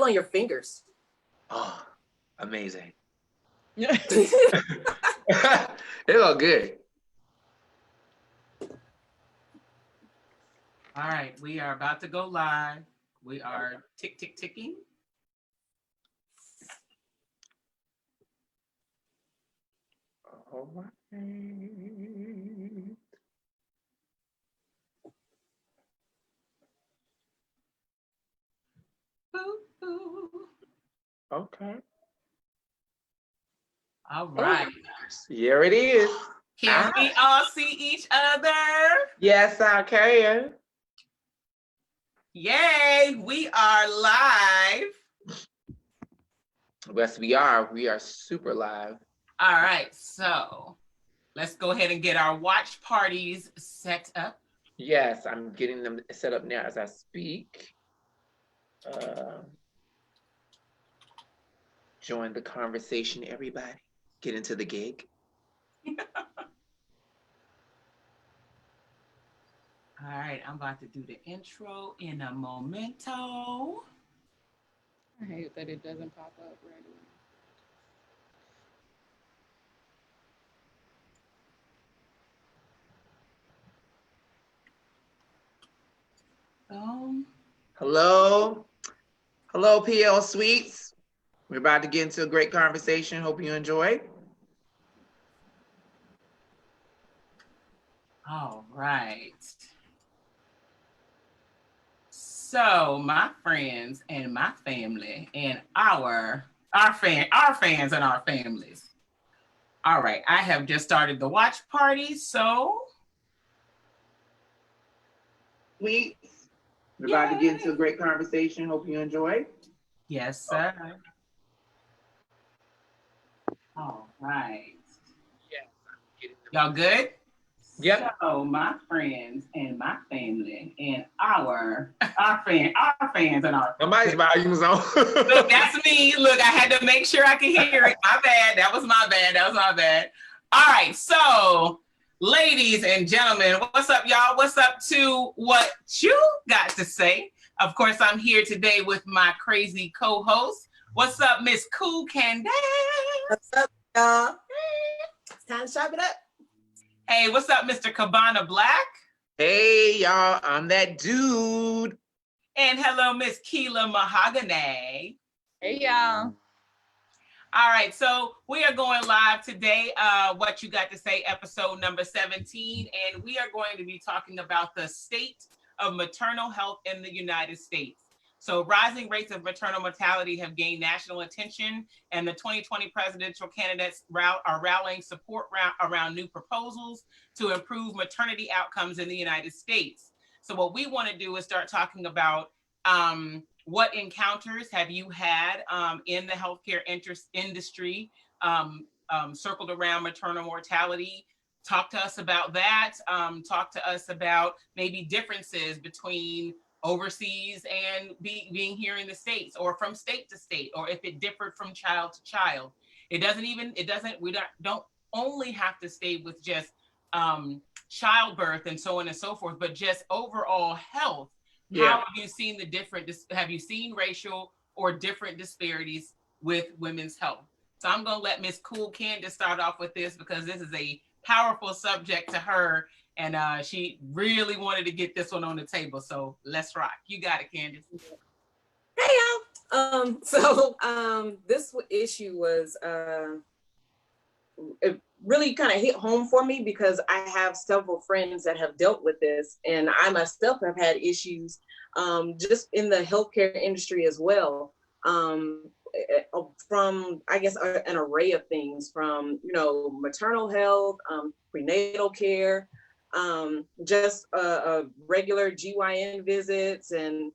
on your fingers. Oh, amazing. It look good. All right, we are about to go live. We are ticking. All right. Okay. All right. Here it is. Can we all see each other? Yes, I can. Yay, we are live. Yes, we are. We are super live. All right, so let's go ahead and get our watch parties set up. Yes, I'm getting them set up now as I speak. Join the conversation, everybody. Get into the gig. All right, I'm about to do the intro in a momento. I hate that it doesn't pop up right away. Hello, PL Suites. We're about to get into a great conversation. Hope you enjoy. All right. So my friends and my family and our fans and our families. All right, I have just started the watch party, so. Suites. We're about to get into a great conversation. Hope you enjoy. Yes, sir. All right. Yes. Y'all good? Yep. So my friends and my family and our fans and our Somebody's volume's on. Look, that's me. Look, I had to make sure I could hear it. My bad. That was my bad. All right, so ladies and gentlemen, what's up, y'all? What's up to what you got to say? Of course, I'm here today with my crazy co-host. What's up, Miss Cool Candace? What's up, y'all? It's time to chop it up. Hey, what's up, Mr. Cabana Black? Hey, y'all, I'm that dude. And hello, Miss Keela Mahogany. Hey, y'all. All right, so we are going live today, What You Got to Say, episode number 17, and we are going to be talking about the state of maternal health in the United States. So rising rates of maternal mortality have gained national attention, and the 2020 presidential candidates are rallying support around new proposals to improve maternity outcomes in the United States. So what we want to do is start talking about what encounters have you had in the healthcare industry circled around maternal mortality? Talk to us about that. Talk to us about maybe differences between overseas and being here in the States, or from state to state, or if it differed from child to child. We don't only have to stay with just childbirth and so on and so forth, but just overall health. Yeah. How have you seen have you seen racial or different disparities with women's health? So I'm going to let Miss Cool Candace start off with this, because this is a powerful subject to her, and she really wanted to get this one on the table. So let's rock. You got it, Candace. Hey, y'all. This issue was it really kind of hit home for me, because I have several friends that have dealt with this, and I myself have had issues just in the healthcare industry as well, from, I guess, an array of things, from, maternal health, prenatal care, just regular GYN visits, and,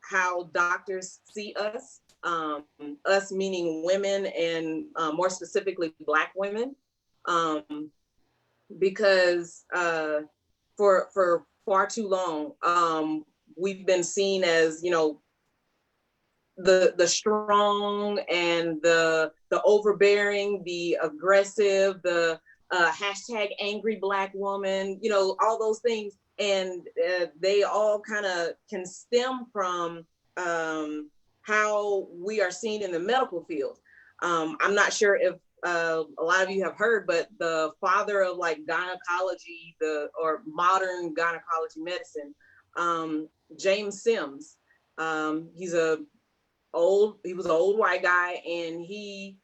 how doctors see us. Us meaning women, and more specifically Black women, because for far too long we've been seen as the strong and the overbearing, the aggressive, the hashtag angry Black woman, all those things, and they all kind of can stem from how we are seen in the medical field. I'm not sure if a lot of you have heard, but the father of like gynecology, or modern gynecology medicine, James Sims, he was an old white guy, and he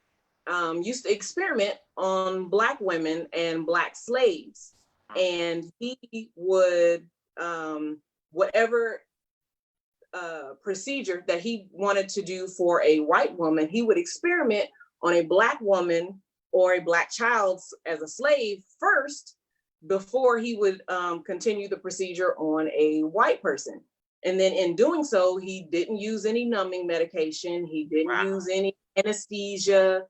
used to experiment on Black women and Black slaves. And he would, whatever procedure that he wanted to do for a white woman, he would experiment on a Black woman or a Black child as a slave first, before he would continue the procedure on a white person. And then in doing so, he didn't use any numbing medication. He didn't use any anesthesia.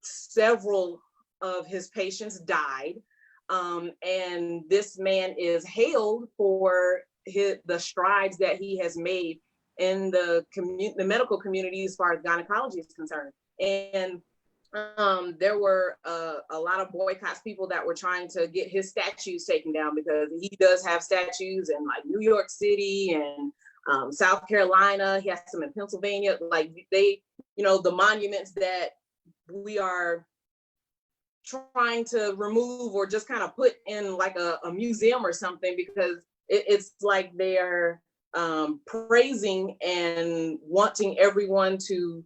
Several of his patients died. And this man is hailed for the strides that he has made in the medical community as far as gynecology is concerned. And there were a lot of boycotts, people that were trying to get his statues taken down, because he does have statues in like New York City and South Carolina. He has some in Pennsylvania. Like they, the monuments that we are trying to remove or just kind of put in like a museum or something, because it's like they're praising and wanting everyone to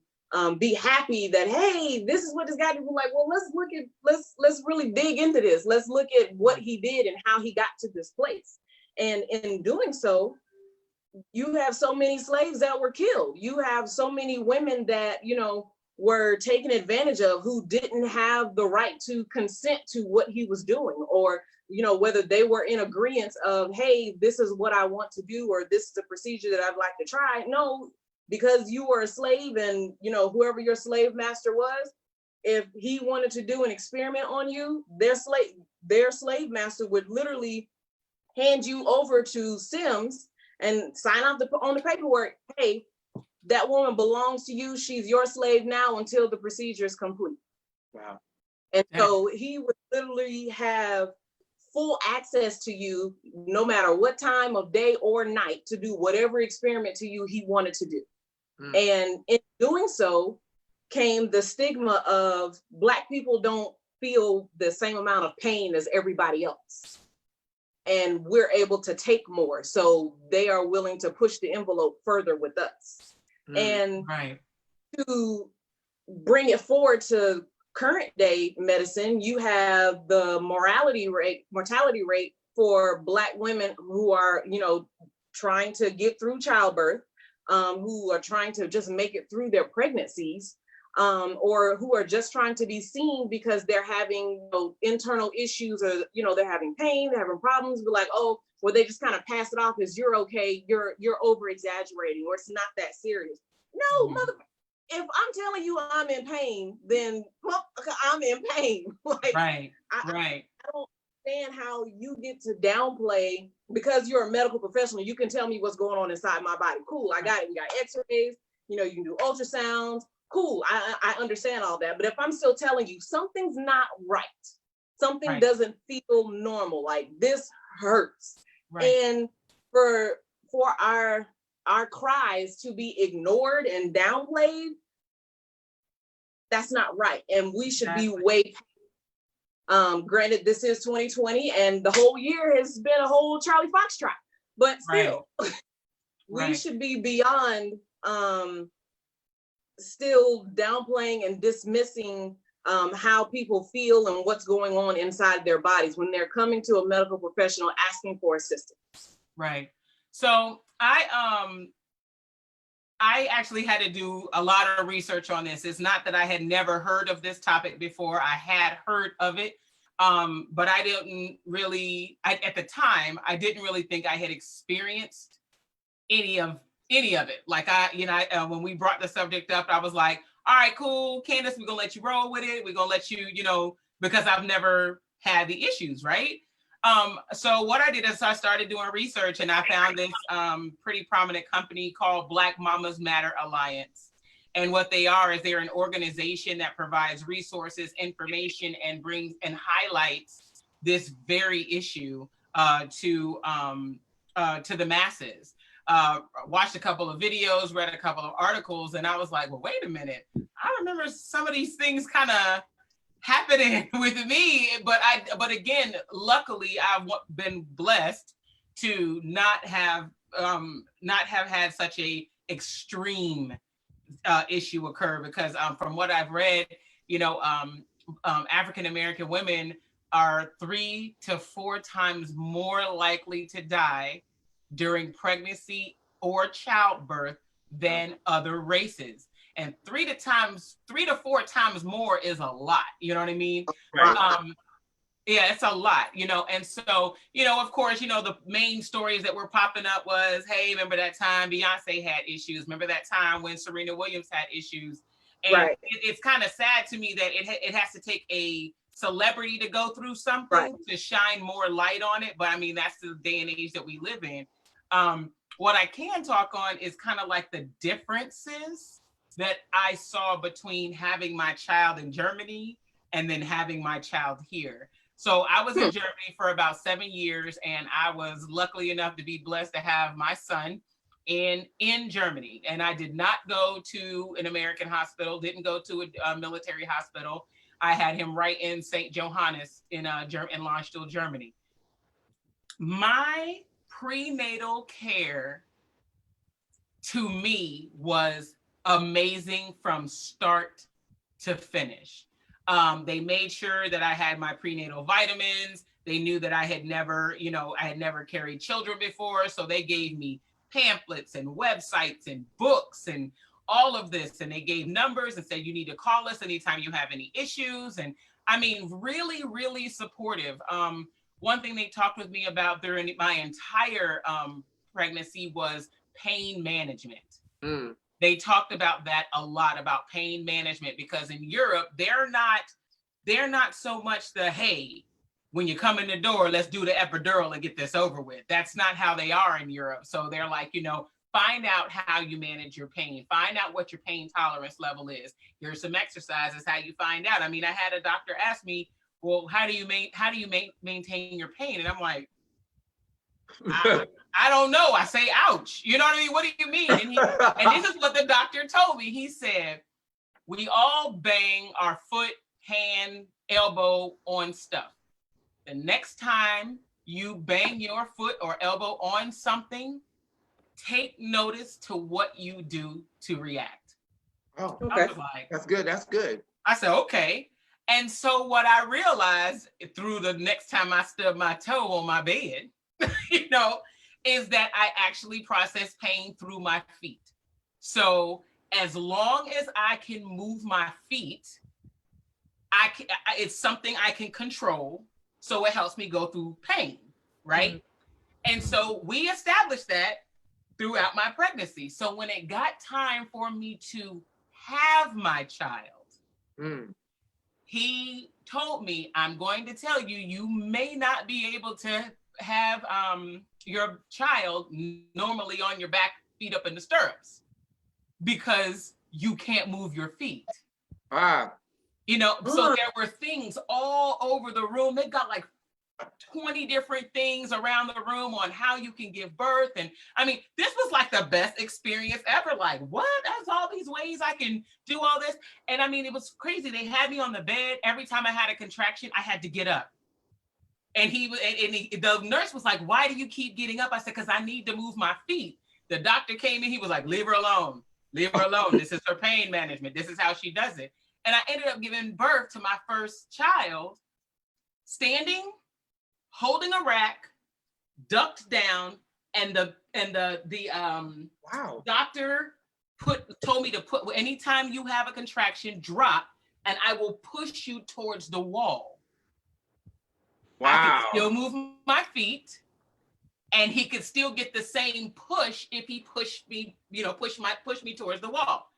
be happy that, hey, this is what this guy did. We're like, well, let's really dig into this. Let's look at what he did and how he got to this place. And in doing so, you have so many slaves that were killed. You have so many women that, were taken advantage of, who didn't have the right to consent to what he was doing, or, whether they were in agreement of, hey, this is what I want to do, or this is a procedure that I'd like to try. No, because you were a slave, and, whoever your slave master was, if he wanted to do an experiment on you, their slave master would literally hand you over to Sims and sign off on the paperwork. Hey, that woman belongs to you. She's your slave now until the procedure is complete. Wow. And so he would literally have full access to you, no matter what time of day or night, to do whatever experiment to you he wanted to do. And in doing so came the stigma of Black people don't feel the same amount of pain as everybody else. And we're able to take more. So they are willing to push the envelope further with us. And to bring it forward to current day medicine, you have the mortality rate for Black women who are, trying to get through childbirth, who are trying to just make it through their pregnancies, or who are just trying to be seen because they're having internal issues, or they're having pain, they're having problems. But like, oh, well, they just kind of pass it off as, you're okay, you're over exaggerating, or it's not that serious. No, if I'm telling you I'm in pain, then I'm in pain. Like, I don't understand how you get to downplay, because you're a medical professional, you can tell me what's going on inside my body. Cool, I got it. We got x-rays, you can do ultrasounds. Cool, I understand all that. But if I'm still telling you something's not right, something doesn't feel normal, like this hurts. And for our cries to be ignored and downplayed, that's not right. And we should be way granted, this is 2020 and the whole year has been a whole Charlie Foxtrot, but still, we should be beyond still downplaying and dismissing how people feel and what's going on inside their bodies when they're coming to a medical professional asking for assistance. Right. So I actually had to do a lot of research on this. It's not that I had never heard of this topic before. I had heard of it, but I didn't really, at the time, I didn't really think I had experienced any of it. Like when we brought the subject up, I was like, all right, cool, Candace, we're gonna let you roll with it. We're gonna let you, because I've never had the issues, right? So what I did is I started doing research, and I found this pretty prominent company called Black Mamas Matter Alliance. And what they are is they're an organization that provides resources, information, and brings and highlights this very issue to the masses. watched a couple of videos, read a couple of articles, and I was like, well, wait a minute. I remember some of these things kind of happening with me, but again, luckily I've been blessed to not have had such a extreme issue occur, because from what I've read, African American women are 3 to 4 times more likely to die during pregnancy or childbirth than other races. And 3 to 4 times more is a lot. You know what I mean? Right. Yeah, it's a lot, and so, of course, the main stories that were popping up was, hey, remember that time Beyonce had issues? Remember that time when Serena Williams had issues? And Right. it's kind of sad to me that it has to take a celebrity to go through something to shine more light on it. But I mean, that's the day and age that we live in. What I can talk on is kind of like the differences that I saw between having my child in Germany and then having my child here. So I was in Germany for about 7 years, and I was lucky enough to be blessed to have my son in Germany. And I did not go to an American hospital, didn't go to a military hospital. I had him right in St. Johannes in Landstuhl, Germany. My prenatal care to me was amazing from start to finish. They made sure that I had my prenatal vitamins. They knew that I had never carried children before. So they gave me pamphlets and websites and books and all of this. And they gave numbers and said, you need to call us anytime you have any issues. And I mean, really, really supportive. One thing they talked with me about during my entire pregnancy was pain management. They talked about that a lot, about pain management, because in Europe, they're not so much the, hey, when you come in the door, let's do the epidural and get this over with. That's not how they are in Europe. So they're like, find out how you manage your pain, find out what your pain tolerance level is. Here's some exercises, how you find out. I mean, I had a doctor ask me, well, how do you maintain your pain? And I'm like, I don't know. I say, ouch. You know what I mean? What do you mean? And this is what the doctor told me. He said, we all bang our foot, hand, elbow on stuff. The next time you bang your foot or elbow on something, take notice to what you do to react. Oh, okay. I was like, that's good. That's good. I said, okay. And so what I realized through the next time I stubbed my toe on my bed, is that I actually process pain through my feet. So as long as I can move my feet, it's something I can control. So it helps me go through pain, right? Mm-hmm. And so we established that throughout my pregnancy. So when it got time for me to have my child, he told me, I'm going to tell you, you may not be able to have your child normally on your back, feet up in the stirrups, because you can't move your feet. So there were things all over the room. They got like 20 different things around the room on how you can give birth. And I mean, this was like the best experience ever. Like, what? There's all these ways I can do all this. And I mean, it was crazy. They had me on the bed. Every time I had a contraction, I had to get up. And the nurse was like, why do you keep getting up? I said, because I need to move my feet. The doctor came in, he was like, leave her alone. Leave her alone. This is her pain management. This is how she does it. And I ended up giving birth to my first child, standing, holding a rack, ducked down, and the doctor told me to put, anytime you have a contraction, drop, and I will push you towards the wall. Wow. I could still move my feet, and he could still get the same push if he pushed me, push me towards the wall.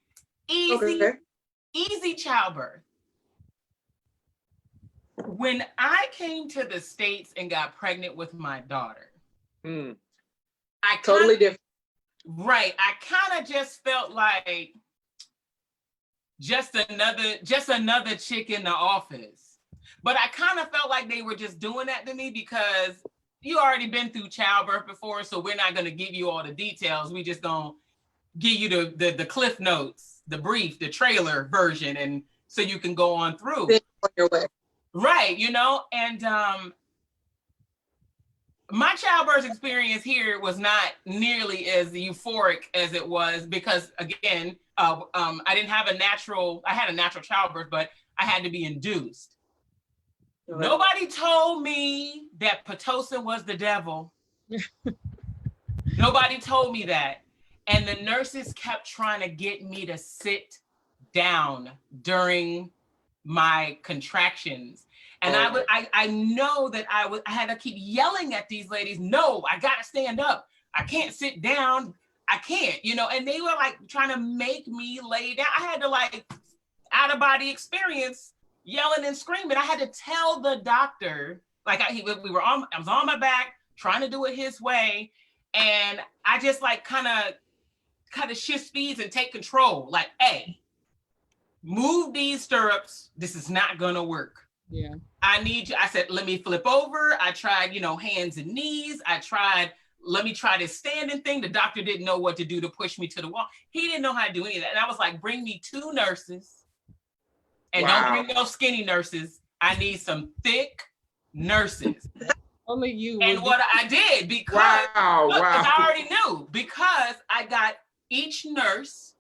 Easy childbirth. When I came to the States and got pregnant with my daughter, totally different. Right. I kind of just felt like just another chick in the office. But I kind of felt like they were just doing that to me because you already been through childbirth before, so we're not gonna give you all the details. We just gonna give you the cliff notes, the brief, the trailer version, and so you can go on through. On your way. Right, and my childbirth experience here was not nearly as euphoric as it was because, again, I didn't have I had a natural childbirth, but I had to be induced. Right. Nobody told me that Pitocin was the devil. Nobody told me that. And the nurses kept trying to get me to sit down during my contractions. And I know that I had to keep yelling at these ladies, no, I gotta stand up. I can't sit down. I can't, and they were like trying to make me lay down. I had to out of body experience, yelling and screaming. I had to tell the doctor, I was on my back trying to do it his way. And I just kind of shift speeds and take control. Hey, move these stirrups. This is not gonna work. Yeah. I need you. I said, let me flip over. I tried, hands and knees. Let me try this standing thing. The doctor didn't know what to do to push me to the wall. He didn't know how to do any of that. And I was like, bring me 2 nurses. And Don't bring no skinny nurses. I need some thick nurses. Only you. And what I did, because I already knew, because I got each nurse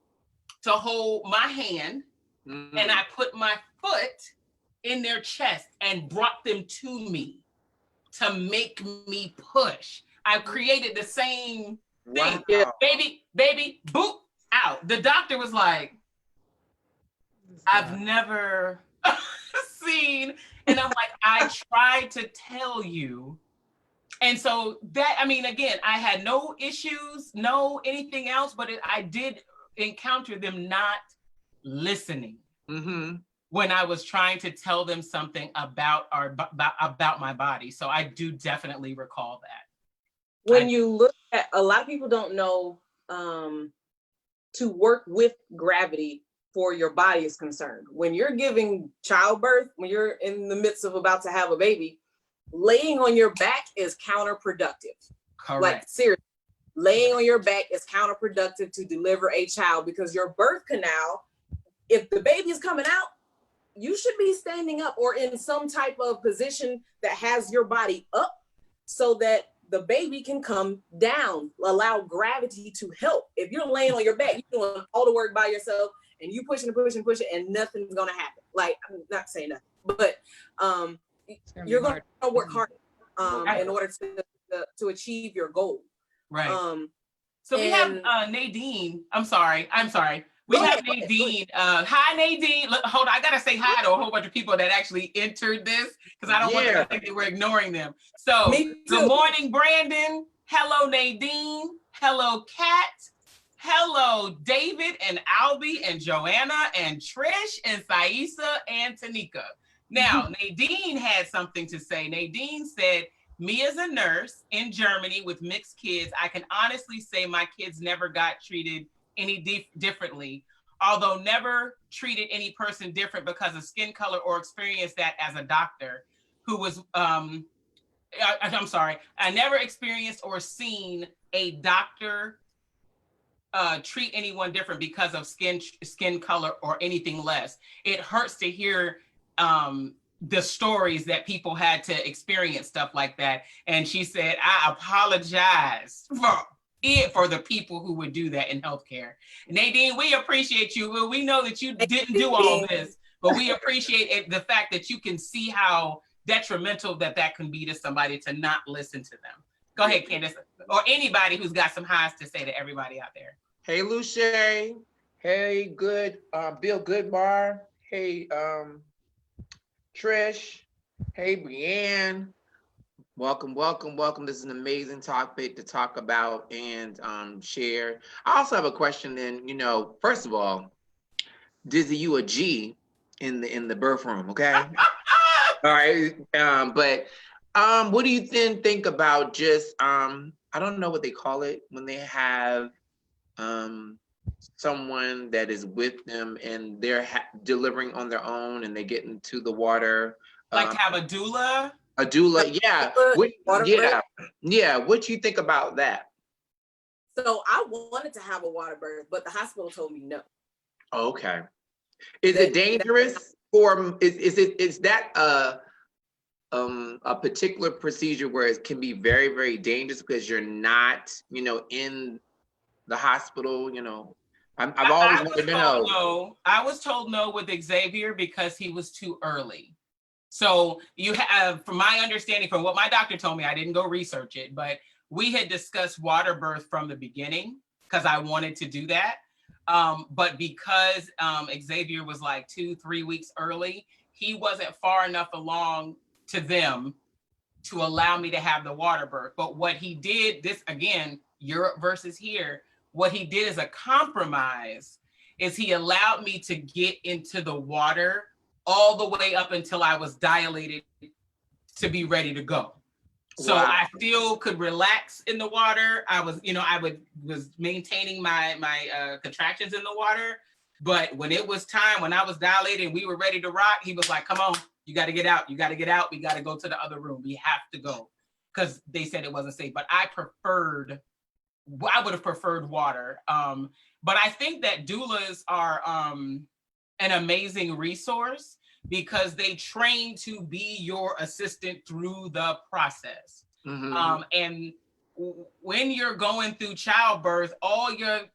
to hold my hand, and I put my foot in their chest and brought them to me to make me push. I created the same thing. Wow. Baby, boop, out. The doctor was like, I've never seen, and I'm like, I tried to tell you. And so that, again, I had no issues, no anything else, but I did encounter them not listening. Mm-hmm. When I was trying to tell them something about my body. So I do definitely recall that. When you look at, a lot of people don't know to work with gravity for your body is concerned. When you're giving childbirth, when you're in the midst of about to have a baby, laying on your back is counterproductive. Correct. Seriously, laying on your back is counterproductive to deliver a child, because your birth canal, if the baby is coming out, you should be standing up or in some type of position that has your body up so that the baby can come down. Allow gravity to help. If you're laying on your back, you're doing all the work by yourself and you pushing and pushing and pushing and nothing's gonna happen. I'm not saying nothing, but you're gonna work hard in order to achieve your goal. Right. So we have Nadine. I'm sorry. We have Nadine. Hi, Nadine. Look, hold on. I got to say hi to a whole bunch of people that actually entered this because I don't want to think that we're ignoring them. So, good morning, Brandon. Hello, Nadine. Hello, Kat. Hello, David and Albie and Joanna and Trish and Saisa and Tanika. Now, Nadine had something to say. Nadine said, me as a nurse in Germany with mixed kids, I can honestly say my kids never got treated any differently, although never treated any person different because of skin color or experienced that as a doctor who was, I'm sorry, I never experienced or seen a doctor treat anyone different because of skin color or anything less. It hurts to hear the stories that people had to experience stuff like that. And she said, I apologize for the people who would do that in healthcare. Nadine, we appreciate you. We know that you didn't do all this, but we appreciate the fact that you can see how detrimental that can be to somebody to not listen to them. Go ahead, Candace, or anybody who's got some highs to say to everybody out there. Hey, Luce. Hey, Bill Goodbar. Hey, Trish. Hey, Brianne. Welcome. This is an amazing topic to talk about and share. I also have a question then, first of all, Dizzy, you a G in the birth room, okay? All right. But what do you then think about just, I don't know what they call it when they have someone that is with them and they're delivering on their own and they get into the water. Like have a doula? A doula, yeah. Water Yeah, yeah. What you think about that? So I wanted to have a water birth, but the hospital told me no. Okay. Is it dangerous for, is that a particular procedure where it can be very, very dangerous because you're not, in the hospital, I've always wanted to know. No. I was told no with Xavier because he was too early. So you have, from my understanding, from what my doctor told me, I didn't go research it, but we had discussed water birth from the beginning because I wanted to do that. But because Xavier was like 2-3 weeks early, he wasn't far enough along to them to allow me to have the water birth. But what he did, this again, Europe versus here, what he did as a compromise is he allowed me to get into the water all the way up until I was dilated to be ready to go. So Wow. I still could relax in the water. I was, was maintaining my contractions in the water. But when it was time, when I was dilated and we were ready to rock, he was like, come on, you got to get out. You got to get out. We got to go to the other room. We have to go. Because they said it wasn't safe. But I would have preferred water. But I think that doulas are an amazing resource because they train to be your assistant through the process. Mm-hmm. And when you're going through childbirth, all your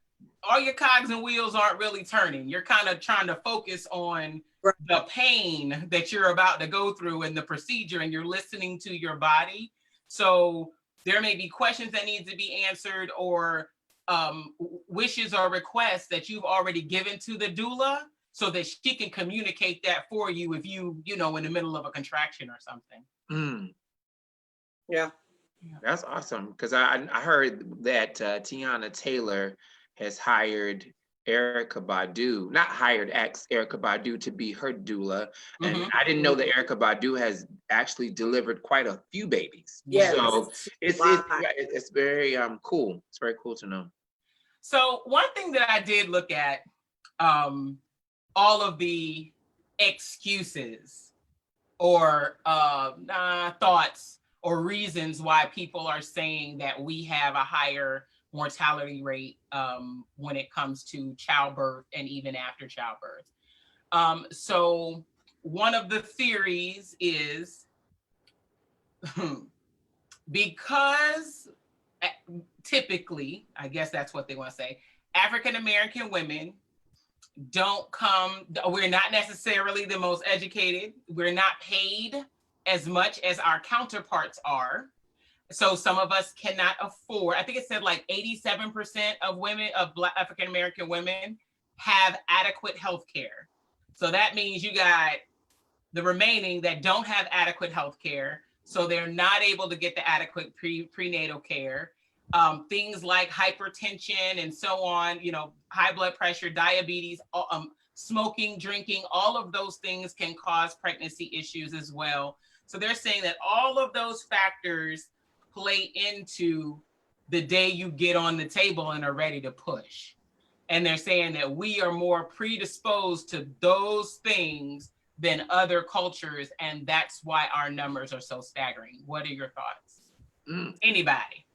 cogs and wheels aren't really turning. You're kind of trying to focus on the pain that you're about to go through and the procedure, and you're listening to your body. So there may be questions that need to be answered or wishes or requests that you've already given to the doula so that she can communicate that for you if you in the middle of a contraction or something. Mm. Yeah. That's awesome. Because I heard that Tiana Taylor has hired Erykah Badu, not hired Erykah Badu to be her doula. And Mhm. I didn't know that Erykah Badu has actually delivered quite a few babies. Yeah. So it's very cool. It's very cool to know. So one thing that I did look at, all of the excuses or thoughts or reasons why people are saying that we have a higher mortality rate when it comes to childbirth and even after childbirth. So one of the theories is because typically, I guess that's what they want to say, African-American women we're not necessarily the most educated. We're not paid as much as our counterparts are. So some of us cannot afford, I think it said like 87% of women, of Black African-American women have adequate health care. So that means you got the remaining that don't have adequate health care. So they're not able to get the adequate prenatal care. Things like hypertension and so on, high blood pressure, diabetes, smoking, drinking, all of those things can cause pregnancy issues as well. So they're saying that all of those factors play into the day you get on the table and are ready to push. And they're saying that we are more predisposed to those things than other cultures, and that's why our numbers are so staggering. What are your thoughts? Anybody?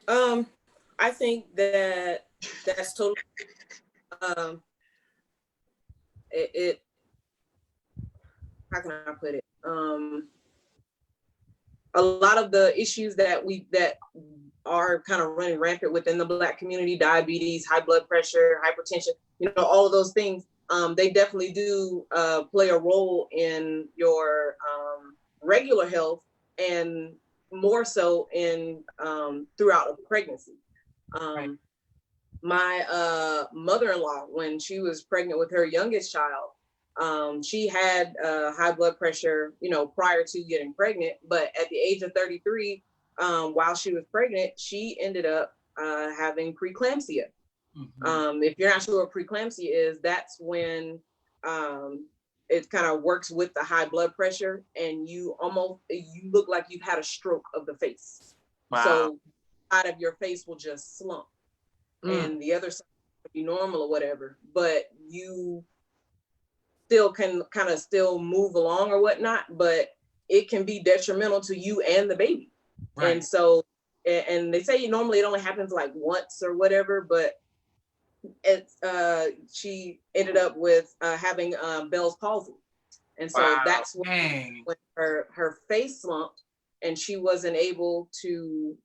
I think that's totally it how can I put it? A lot of the issues that are kind of running rampant within the Black community, diabetes, high blood pressure, hypertension, all of those things, they definitely do play a role in your regular health, and more so in throughout a pregnancy. Right. My mother-in-law, when she was pregnant with her youngest child, she had high blood pressure, prior to getting pregnant. But at the age of 33, while she was pregnant, she ended up having preeclampsia. Mm-hmm. If you're not sure what preeclampsia is, that's when it kind of works with the high blood pressure, and you look like you've had a stroke of the face. Wow. So side of your face will just slump, and the other side will be normal or whatever, but you still can kind of still move along or whatnot. But it can be detrimental to you and the baby. Right. And so, and they say normally it only happens like once or whatever, but she ended up with having Bell's palsy. And so Wow. that's when her face slumped, and she wasn't able to,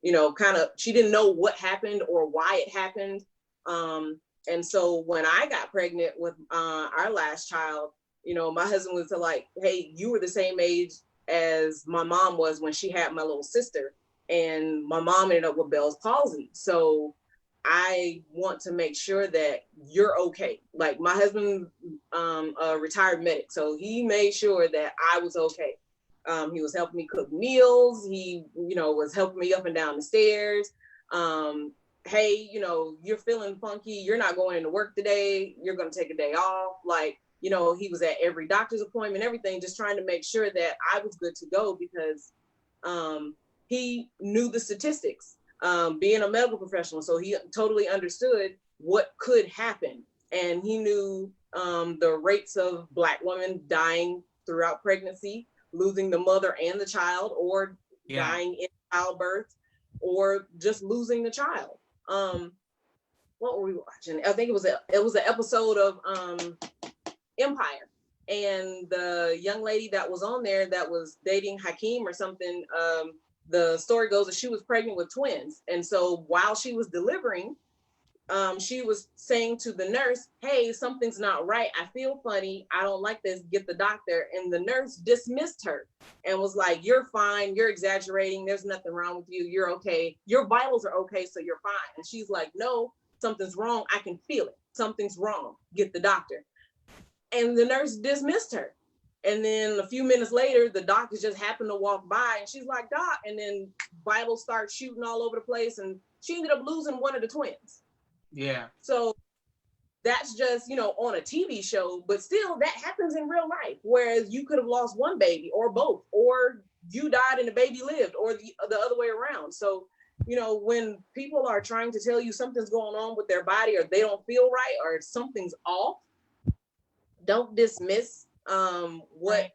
she didn't know what happened or why it happened. And so when I got pregnant with our last child, my husband was like, hey, you were the same age as my mom was when she had my little sister. And my mom ended up with Bell's palsy. So I want to make sure that you're okay. Like, my husband, a retired medic, so he made sure that I was okay. He was helping me cook meals. He, was helping me up and down the stairs. Hey, you're feeling funky. You're not going into work today. You're going to take a day off. Like, he was at every doctor's appointment, everything, just trying to make sure that I was good to go, because he knew the statistics. Being a medical professional, so he totally understood what could happen, and he knew the rates of Black women dying throughout pregnancy, losing the mother and the child, or dying in childbirth, or just losing the child. What were we watching? I think it was an episode of Empire, and the young lady that was on there that was dating Hakeem or something. The story goes that she was pregnant with twins. And so while she was delivering, she was saying to the nurse, hey, something's not right. I feel funny. I don't like this. Get the doctor. And the nurse dismissed her and was like, you're fine. You're exaggerating. There's nothing wrong with you. You're okay. Your vitals are okay. So you're fine. And she's like, no, something's wrong. I can feel it. Something's wrong. Get the doctor. And the nurse dismissed her. And then a few minutes later, the doctor just happened to walk by, and she's like, Doc, and then vitals start shooting all over the place, and she ended up losing one of the twins. Yeah. So that's just, on a TV show, but still that happens in real life, whereas you could have lost one baby or both, or you died and the baby lived, or the other way around. So, when people are trying to tell you something's going on with their body, or they don't feel right, or something's off, don't dismiss what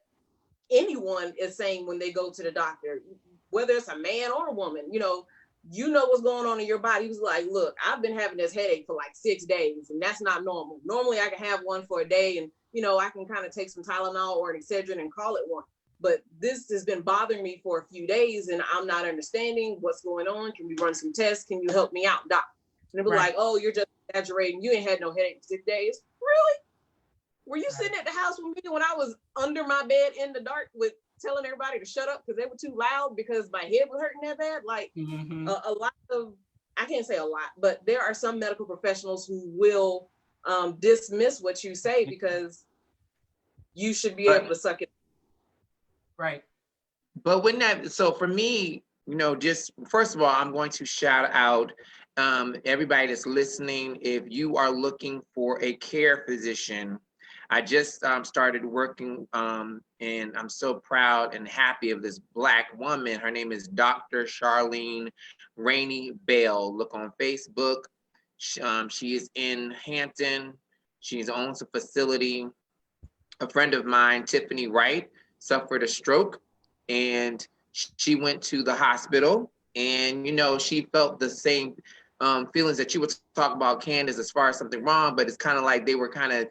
anyone is saying when they go to the doctor, whether it's a man or a woman. What's going on in your body. He was like, look, I've been having this headache for like 6 days, and that's not normal. Normally I can have one for a day, and I can kind of take some Tylenol or an Excedrin and call it one, but this has been bothering me for a few days, and I'm not understanding what's going on. Can we run some tests? Can you help me out, doc? And they were like, oh, you're just exaggerating. You ain't had no headache for 6 days. Really? Were you sitting at the house with me when I was under my bed in the dark with telling everybody to shut up because they were too loud because my head was hurting that bad? Like, a lot of, I can't say a lot, but there are some medical professionals who will dismiss what you say because you should be able to suck it. Right. But when so for me, just first of all, I'm going to shout out everybody that's listening. If you are looking for a care physician, I just started working, and I'm so proud and happy of this Black woman. Her name is Dr. Charlene Rainey Bell. Look on Facebook. She is in Hampton. She owns a facility. A friend of mine, Tiffany Wright, suffered a stroke, and she went to the hospital, and she felt the same feelings that you would talk about, Candace, as far as something wrong, but it's kind of like they were kind of,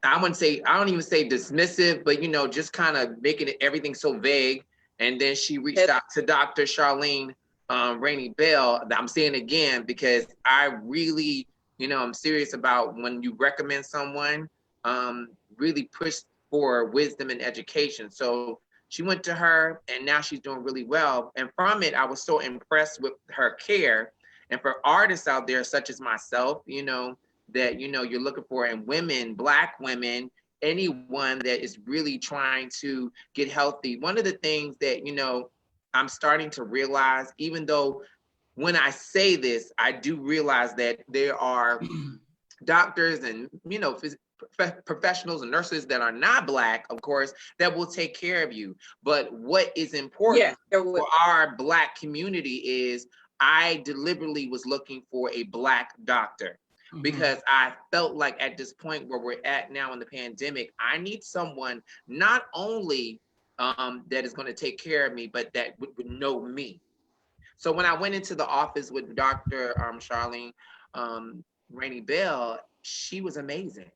I don't even say dismissive, but just kind of making everything so vague. And then she reached out to Dr. Charlene Rainey Bell. I'm saying again because I really, I'm serious about when you recommend someone, really push for wisdom and education. So she went to her, and now she's doing really well. And from it, I was so impressed with her care. And for artists out there, such as myself, that you're looking for in women, Black women, anyone that is really trying to get healthy. One of the things that I'm starting to realize, even though when I say this, I do realize that there are doctors and professionals and nurses that are not Black, of course, that will take care of you. But what is important for our Black community is I deliberately was looking for a Black doctor. Because I felt like at this point where we're at now in the pandemic, I need someone not only that is going to take care of me, but that would know me. So when I went into the office with Dr. Charlene Rainey Bell, she was amazing.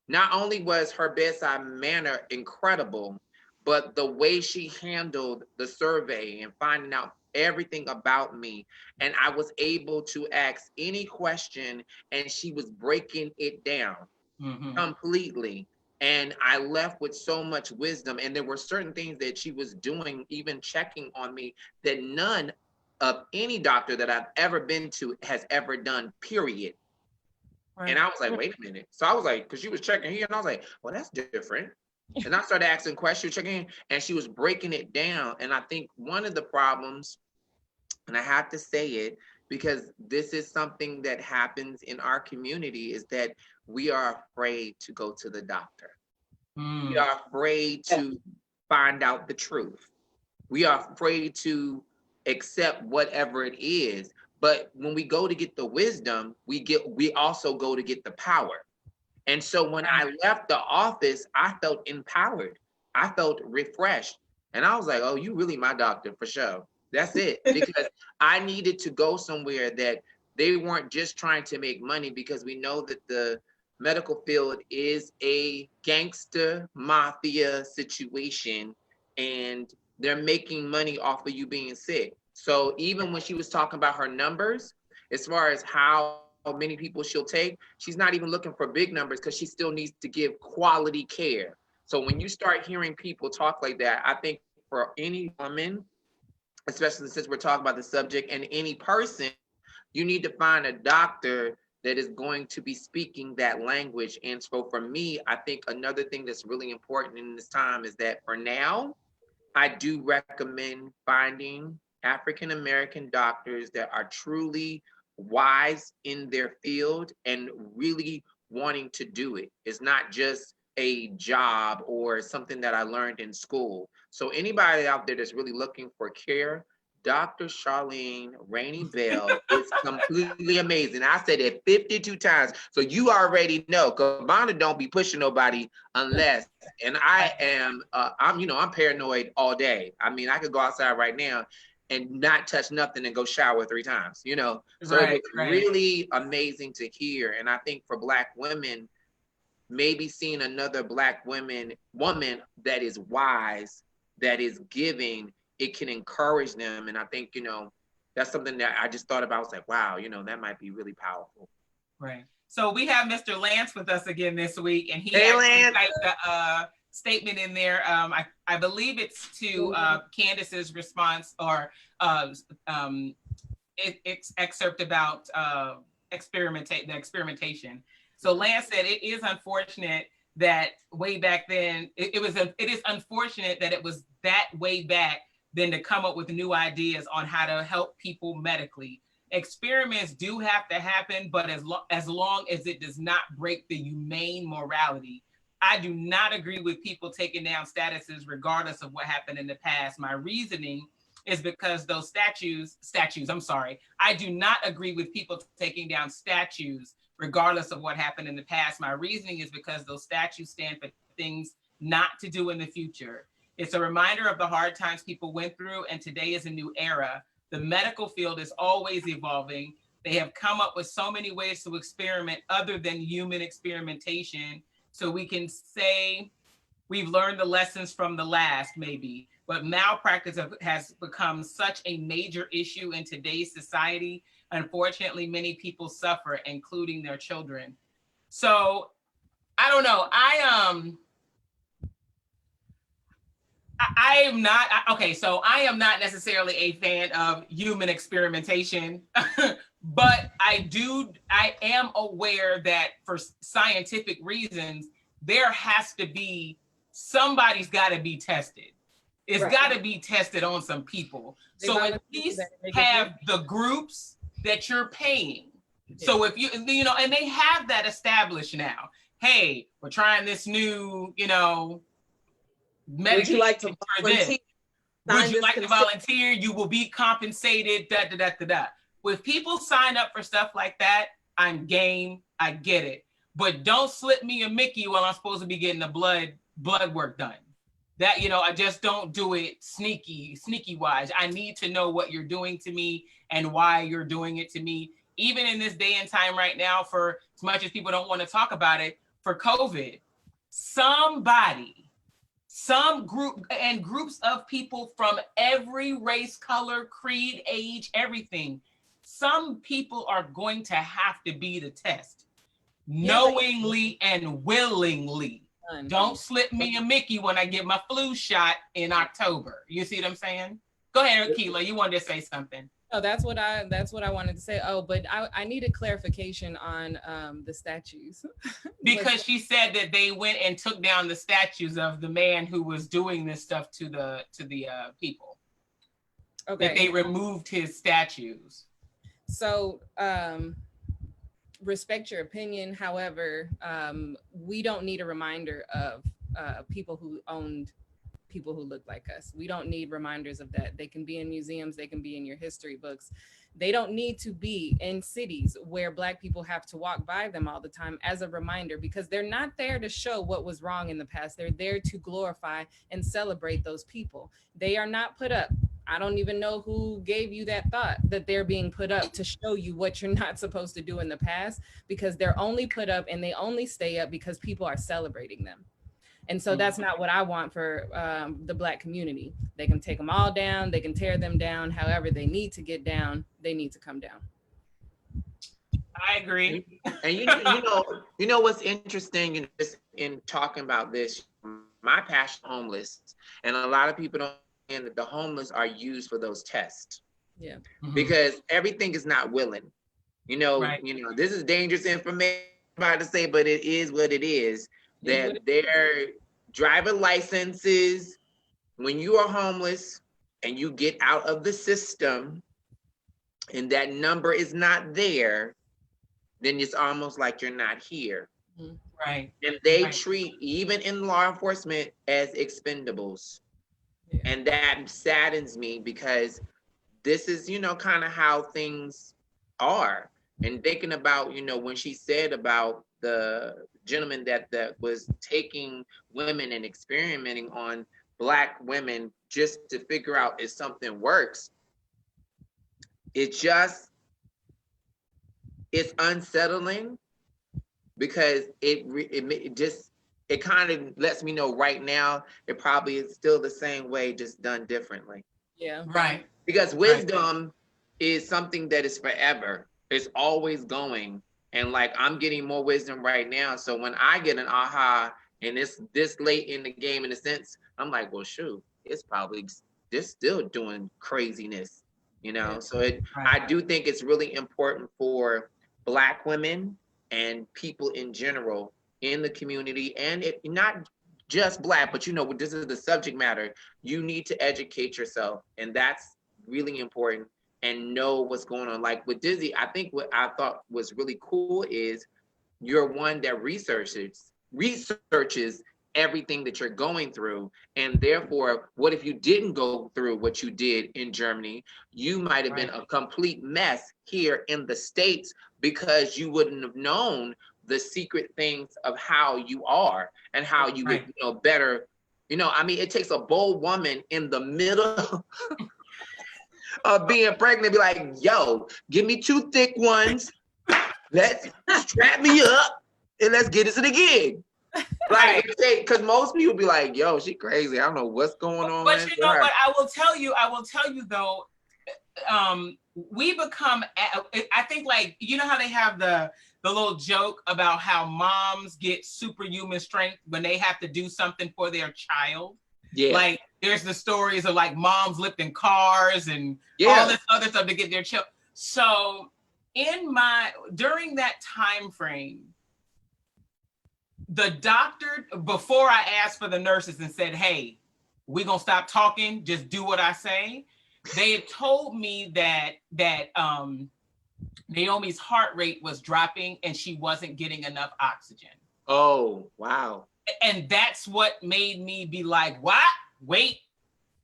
Not only was her bedside manner incredible, but the way she handled the survey and finding out everything about me. And I was able to ask any question and she was breaking it down completely. And I left with so much wisdom. And there were certain things that she was doing, even checking on me, that none of any doctor that I've ever been to has ever done, period. Right. And I was like, wait a minute. So I was like, because she was checking here, and I was like, well, that's different. And I started asking questions, checking, and she was breaking it down. And I think one of the problems, and I have to say it, because this is something that happens in our community, is that we are afraid to go to the doctor. We are afraid to find out the truth. We are afraid to accept whatever it is. But when we go to get the wisdom, we also go to get the power. And so when I left the office, I felt empowered. I felt refreshed. And I was like, oh, you really my doctor for sure. That's it. Because I needed to go somewhere that they weren't just trying to make money, because we know that the medical field is a gangster mafia situation and they're making money off of you being sick. So even when she was talking about her numbers, as far as how many people she'll take, she's not even looking for big numbers because she still needs to give quality care. So when you start hearing people talk like that, I think for any woman, especially since we're talking about the subject, and any person, you need to find a doctor that is going to be speaking that language. And so for me, I think another thing that's really important in this time is that for now, I do recommend finding African-American doctors that are truly wise in their field and really wanting to do it. It's not just a job or something that I learned in school. So anybody out there that's really looking for care, Dr. Charlene Rainey Bell is completely amazing. I said it 52 times, so you already know. Cabana don't be pushing nobody unless, and I am, I'm paranoid all day. I mean, I could go outside right now and not touch nothing and go shower 3 times, So it was really amazing to hear. And I think for Black women, maybe seeing another Black woman that is wise, that is giving, it can encourage them. And I think, that's something that I just thought about. I was like, wow, that might be really powerful. Right. So we have Mr. Lance with us again this week, and he typed a statement in there. I believe it's to Candace's response or excerpt about the experimentation. So Lance said, it is unfortunate that way back then, it is unfortunate that it was that way back then to come up with new ideas on how to help people medically. Experiments do have to happen, but as long as it does not break the humane morality. I do not agree with people taking down statues regardless of what happened in the past. My reasoning is because those statues, I do not agree with people taking down statues regardless of what happened in the past. My reasoning is because those statues stand for things not to do in the future. It's a reminder of the hard times people went through, and today is a new era. The medical field is always evolving. They have come up with so many ways to experiment other than human experimentation. So we can say we've learned the lessons from the last, maybe, but malpractice has become such a major issue in today's society. Unfortunately, many people suffer, including their children. So I don't know. I am not, okay, so I am not necessarily a fan of human experimentation, but I am aware that for scientific reasons, there has to be, somebody's got to be tested. It's got to be tested on some people. So at least have the groups that you're paying. So if you and they have that established now. Hey, we're trying this new, would you like to volunteer? Would you like to volunteer? You will be compensated, If people sign up for stuff like that, I'm game, I get it. But don't slip me a Mickey while I'm supposed to be getting the blood work done. That, I just don't do it sneaky wise. I need to know what you're doing to me and why you're doing it to me. Even in this day and time right now, for as much as people don't want to talk about it, for COVID, somebody, some group and groups of people from every race, color, creed, age, everything, some people are going to have to be the test, knowingly and willingly. Don't slip me a Mickey when I get my flu shot in October. You see what I'm saying? Go ahead, Keila. You wanted to say something. Oh, that's what I wanted to say. Oh, but I needed clarification on the statues. Because she said that they went and took down the statues of the man who was doing this stuff to the people. Okay. That they removed his statues. So respect your opinion. However, we don't need a reminder of people who owned people who look like us. We don't need reminders of that. They can be in museums, they can be in your history books. They don't need to be in cities where Black people have to walk by them all the time as a reminder, because they're not there to show what was wrong in the past. They're there to glorify and celebrate those people. They are not put up. I don't even know who gave you that thought that they're being put up to show you what you're not supposed to do in the past, because they're only put up and they only stay up because people are celebrating them. And so that's not what I want for the Black community. They can take them all down. They can tear them down. However they need to get down, they need to come down. I agree. And you know what's interesting in talking about this, my passion homeless, and a lot of people don't understand that the homeless are used for those tests. Yeah. Mm-hmm. Because everything is not willing. Right. This is dangerous information to say, but it is what it is. That their driver licenses, when you are homeless and you get out of the system and that number is not there, then it's almost like you're not here. Right. And they treat, even in law enforcement, as expendables. Yeah. And that saddens me, because this is, kind of how things are. And thinking about, when she said about the gentleman that was taking women and experimenting on Black women just to figure out if something works, it's unsettling, because it kind of lets me know right now it probably is still the same way, just done differently. Yeah. Right. Because wisdom is something that is forever. It's always going. And like, I'm getting more wisdom right now. So when I get an aha and it's this late in the game, in a sense, I'm like, well, shoot, it's probably just still doing craziness, So I do think it's really important for Black women and people in general in the community, and not just Black, but this is the subject matter. You need to educate yourself, and that's really important. And know what's going on. Like with Dizzy, I think what I thought was really cool is you're one that researches everything that you're going through. And therefore, what if you didn't go through what you did in Germany? You might have been a complete mess here in the States, because you wouldn't have known the secret things of how you are and how you would, better, it takes a bold woman in the middle of being pregnant, be like, yo, give me 2 thick ones, let's strap me up, and let's get into the gig. Like, because most people be like, yo, she crazy. I don't know what's going on. But but I will tell you though, we become, I think, like, how they have the little joke about how moms get superhuman strength when they have to do something for their child. Yeah. Like, there's the stories of like moms lifting cars and all this other stuff to get their children. So during that time frame, the doctor, before I asked for the nurses and said, hey, we're going to stop talking, just do what I say, they had told me that Naomi's heart rate was dropping and she wasn't getting enough oxygen. Oh, wow. And that's what made me be like, what? Wait,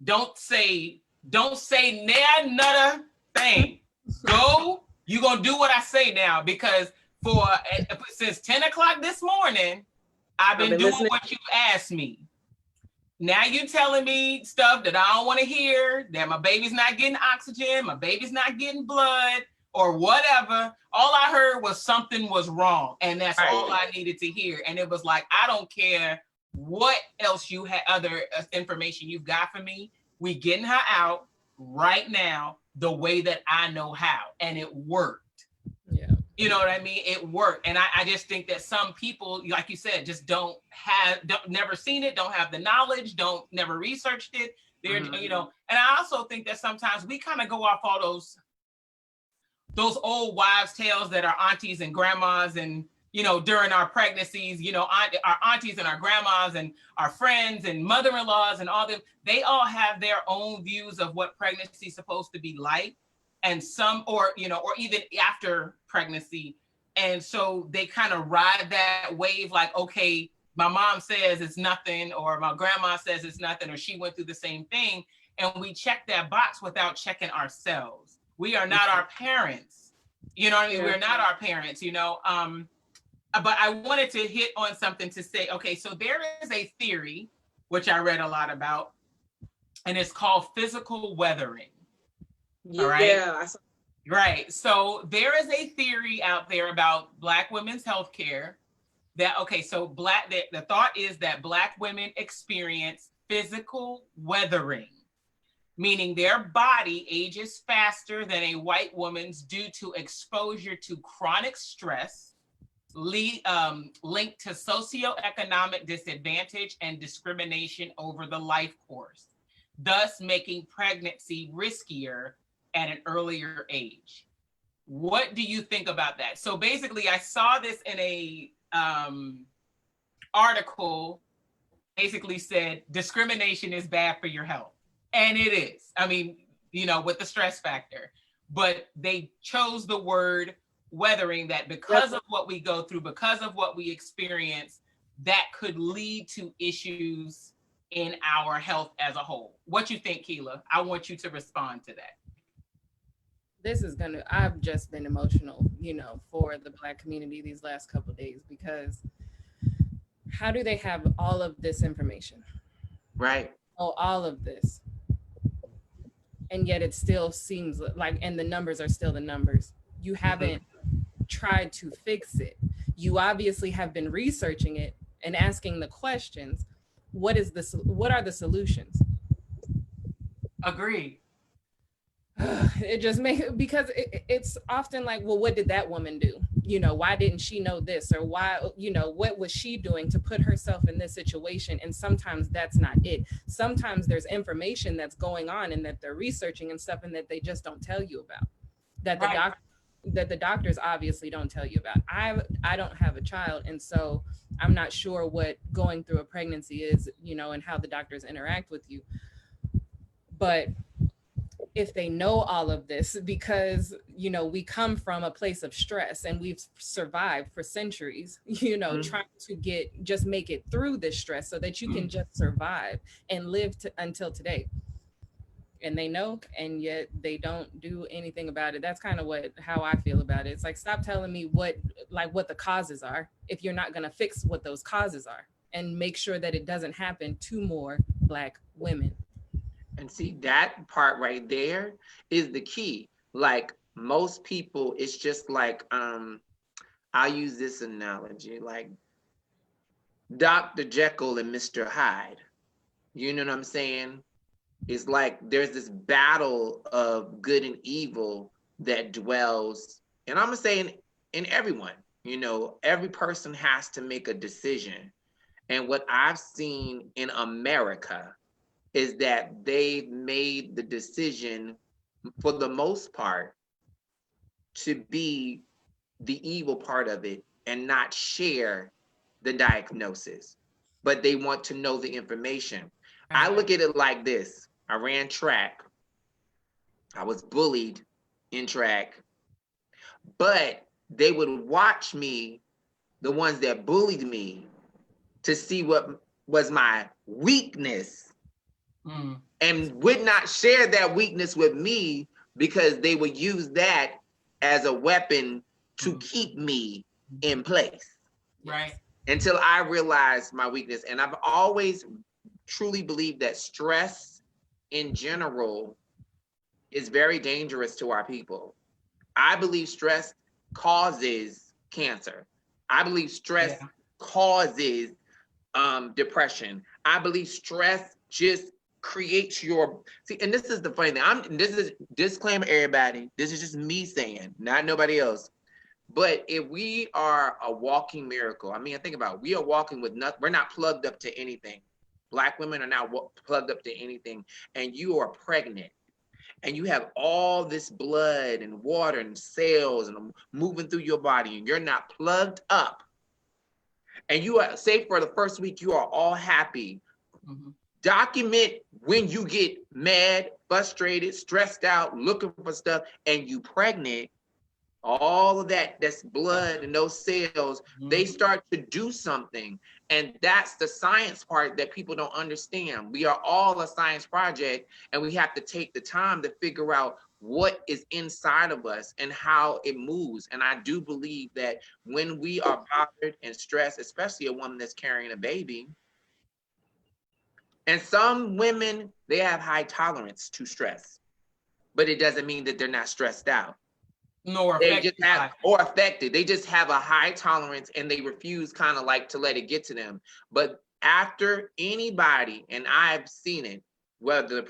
don't say another thing. Go, you're going to do what I say now, because since 10 o'clock this morning, I've been doing what you asked me. Now you're telling me stuff that I don't want to hear, that my baby's not getting oxygen, my baby's not getting blood, or whatever. All I heard was something was wrong. And that's all I needed to hear. And it was like, I don't care what else you had, other information you've got for me. We getting her out right now the way that I know how. And it worked. Yeah. You know what I mean? It worked. And I just think that some people, like you said, just never seen it, don't have the knowledge, never researched it. They're, you know, and I also think that sometimes we kind of go off all those old wives' tales that our aunties and grandmas and, you know, during our pregnancies, you know, our aunties and our grandmas and our friends and mother-in-laws and all them, they all have their own views of what pregnancy is supposed to be like. And some, or, you know, or even after pregnancy. And so they kind of ride that wave like, okay, my mom says it's nothing, or my grandma says it's nothing, or she went through the same thing. And we check that box without checking ourselves. We are not our parents. You know what I mean? We're not our parents, you know? But I wanted to hit on something to say, okay, so there is a theory, which I read a lot about, and it's called physical weathering. Yeah. Right? Right. So there is a theory out there about Black women's healthcare that, okay, so the thought is that Black women experience physical weathering, meaning their body ages faster than a white woman's due to exposure to chronic stress, linked to socioeconomic disadvantage and discrimination over the life course, thus making pregnancy riskier at an earlier age. What do you think about that? So basically, I saw this in a article, basically said discrimination is bad for your health. And it is. I mean, you know, with the stress factor. But they chose the word weathering, that because of what we go through, because of what we experience, that could lead to issues in our health as a whole. What you think, Keela? I want you to respond to that. I've just been emotional, you know, for the Black community these last couple of days, because how do they have all of this information? Right. Oh, all of this. And yet it still seems like, and the numbers are still the numbers. You haven't tried to fix it. You obviously have been researching it and asking the questions. What are the solutions? Agreed. It just because it's often like, well, what did that woman do? You know, why didn't she know this? Or why, you know, what was she doing to put herself in this situation? And sometimes that's not it. Sometimes there's information that's going on and that they're researching and stuff, and that they just don't tell you about, that the doctors obviously don't tell you about. I don't have a child, and so I'm not sure what going through a pregnancy is, you know, and how the doctors interact with you. But if they know all of this, because, you know, we come from a place of stress and we've survived for centuries, you know, trying to just make it through this stress so that you can just survive and live until today. And they know, and yet they don't do anything about it. That's kind of how I feel about it. It's like, stop telling me what the causes are if you're not going to fix what those causes are and make sure that it doesn't happen to more Black women. And see, that part right there is the key. Like most people, it's just like, I'll use this analogy, like Dr. Jekyll and Mr. Hyde. You know what I'm saying? It's like there's this battle of good and evil that dwells, and I'm gonna say in everyone. You know, every person has to make a decision. And what I've seen in America is that they've made the decision, for the most part, to be the evil part of it and not share the diagnosis, but they want to know the information. I look at it like this. I ran track. I was bullied in track, but they would watch me, the ones that bullied me, to see what was my weakness. And would not share that weakness with me, because they would use that as a weapon to keep me in place. Right. Until I realized my weakness. And I've always truly believe that stress in general is very dangerous to our people. I believe stress causes cancer. I believe stress causes depression. I believe stress just creates your see, and this is the funny thing. This is disclaimer, everybody. This is just me saying, not nobody else. But if we are a walking miracle, I mean, think about it, we are walking with nothing. We're not plugged up to anything. Black women are not plugged up to anything, and you are pregnant, and you have all this blood and water and cells and moving through your body, and you're not plugged up. And you are, say for the first week, you are all happy. Mm-hmm. Document when you get mad, frustrated, stressed out, looking for stuff, and you pregnant. All of that's blood and those cells, they start to do something. And that's the science part that people don't understand. We are all a science project, and we have to take the time to figure out what is inside of us and how it moves. And I do believe that when we are bothered and stressed, especially a woman that's carrying a baby, and some women, they have high tolerance to stress, but it doesn't mean that they're not stressed out. Nor they just have or affected. They just have a high tolerance, and they refuse kind of like to let it get to them. But after anybody, and I've seen it, whether a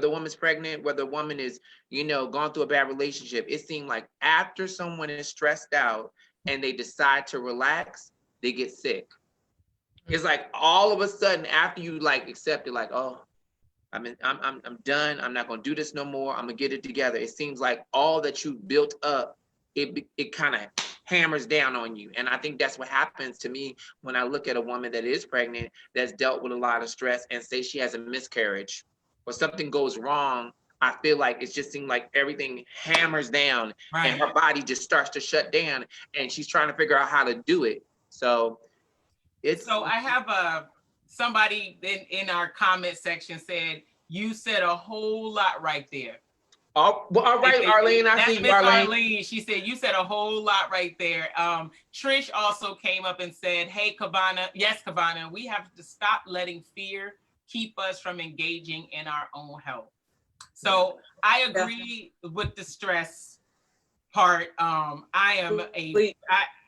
woman's pregnant, whether a woman is, gone through a bad relationship, it seemed like after someone is stressed out and they decide to relax, they get sick. It's like all of a sudden after you like accept it, like, oh, I'm done. I'm not gonna do this no more. I'm gonna get it together. It seems like all that you built up, it kind of hammers down on you. And I think that's what happens to me when I look at a woman that is pregnant, that's dealt with a lot of stress, and say she has a miscarriage or something goes wrong. I feel like it just seems like everything hammers down, right, and her body just starts to shut down, and she's trying to figure out how to do it. So I have somebody in our comment section said, you said a whole lot right there. Oh, well, all right, Arlene, I see you, Arlene. She said, you said a whole lot right there. Trish also came up and said, hey, Kavana, yes, Kavana, we have to stop letting fear keep us from engaging in our own health. So I agree with the stress part. I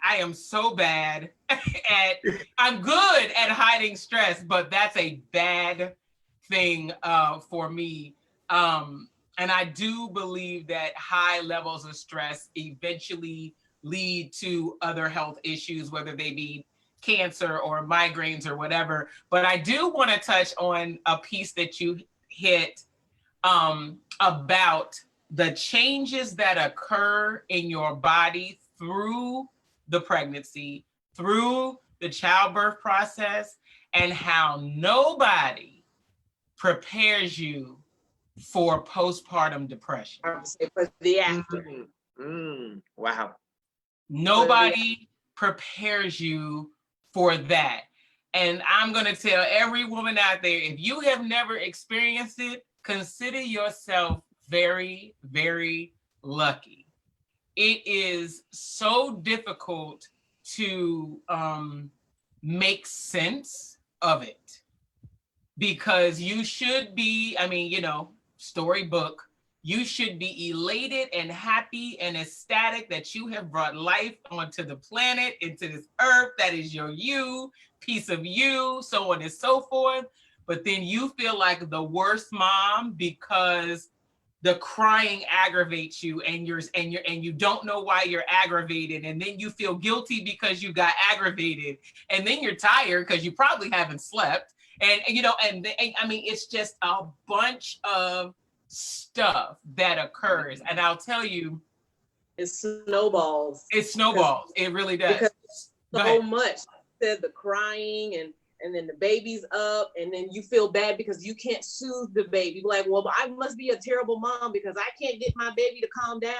am so bad I'm good at hiding stress, but that's a bad thing for me. And I do believe that high levels of stress eventually lead to other health issues, whether they be cancer or migraines or whatever. But I do want to touch on a piece that you hit about the changes that occur in your body through the pregnancy, through the childbirth process, and how nobody prepares you for postpartum depression. For the after. Wow. Nobody prepares you for that. And I'm going to tell every woman out there, if you have never experienced it, consider yourself very, very lucky. It is so difficult to make sense of it, because you should be, storybook, you should be elated and happy and ecstatic that you have brought life onto the planet, into this earth that is you, piece of you, so on and so forth. But then you feel like the worst mom because the crying aggravates you, and you don't know why you're aggravated, and then you feel guilty because you got aggravated, and then you're tired because you probably haven't slept, and it's just a bunch of stuff that occurs. And I'll tell you, it snowballs. It really does. Because so much. Said the crying and then the baby's up, and then you feel bad because you can't soothe the baby. Like, well, I must be a terrible mom because I can't get my baby to calm down.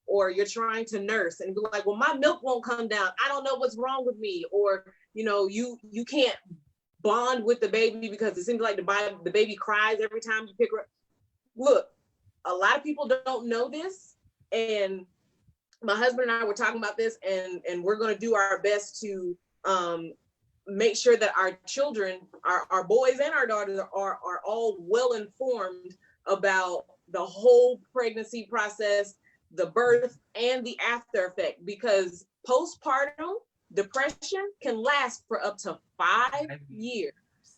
Or you're trying to nurse and be like, well, my milk won't come down. I don't know what's wrong with me. Or, you can't bond with the baby because it seems like the baby cries every time you pick her up. Look, a lot of people don't know this. And my husband and I were talking about this, and we're going to do our best to make sure that our children, our boys and our daughters are all well informed about the whole pregnancy process, the birth, and the after effect, because postpartum depression can last for up to 5 years.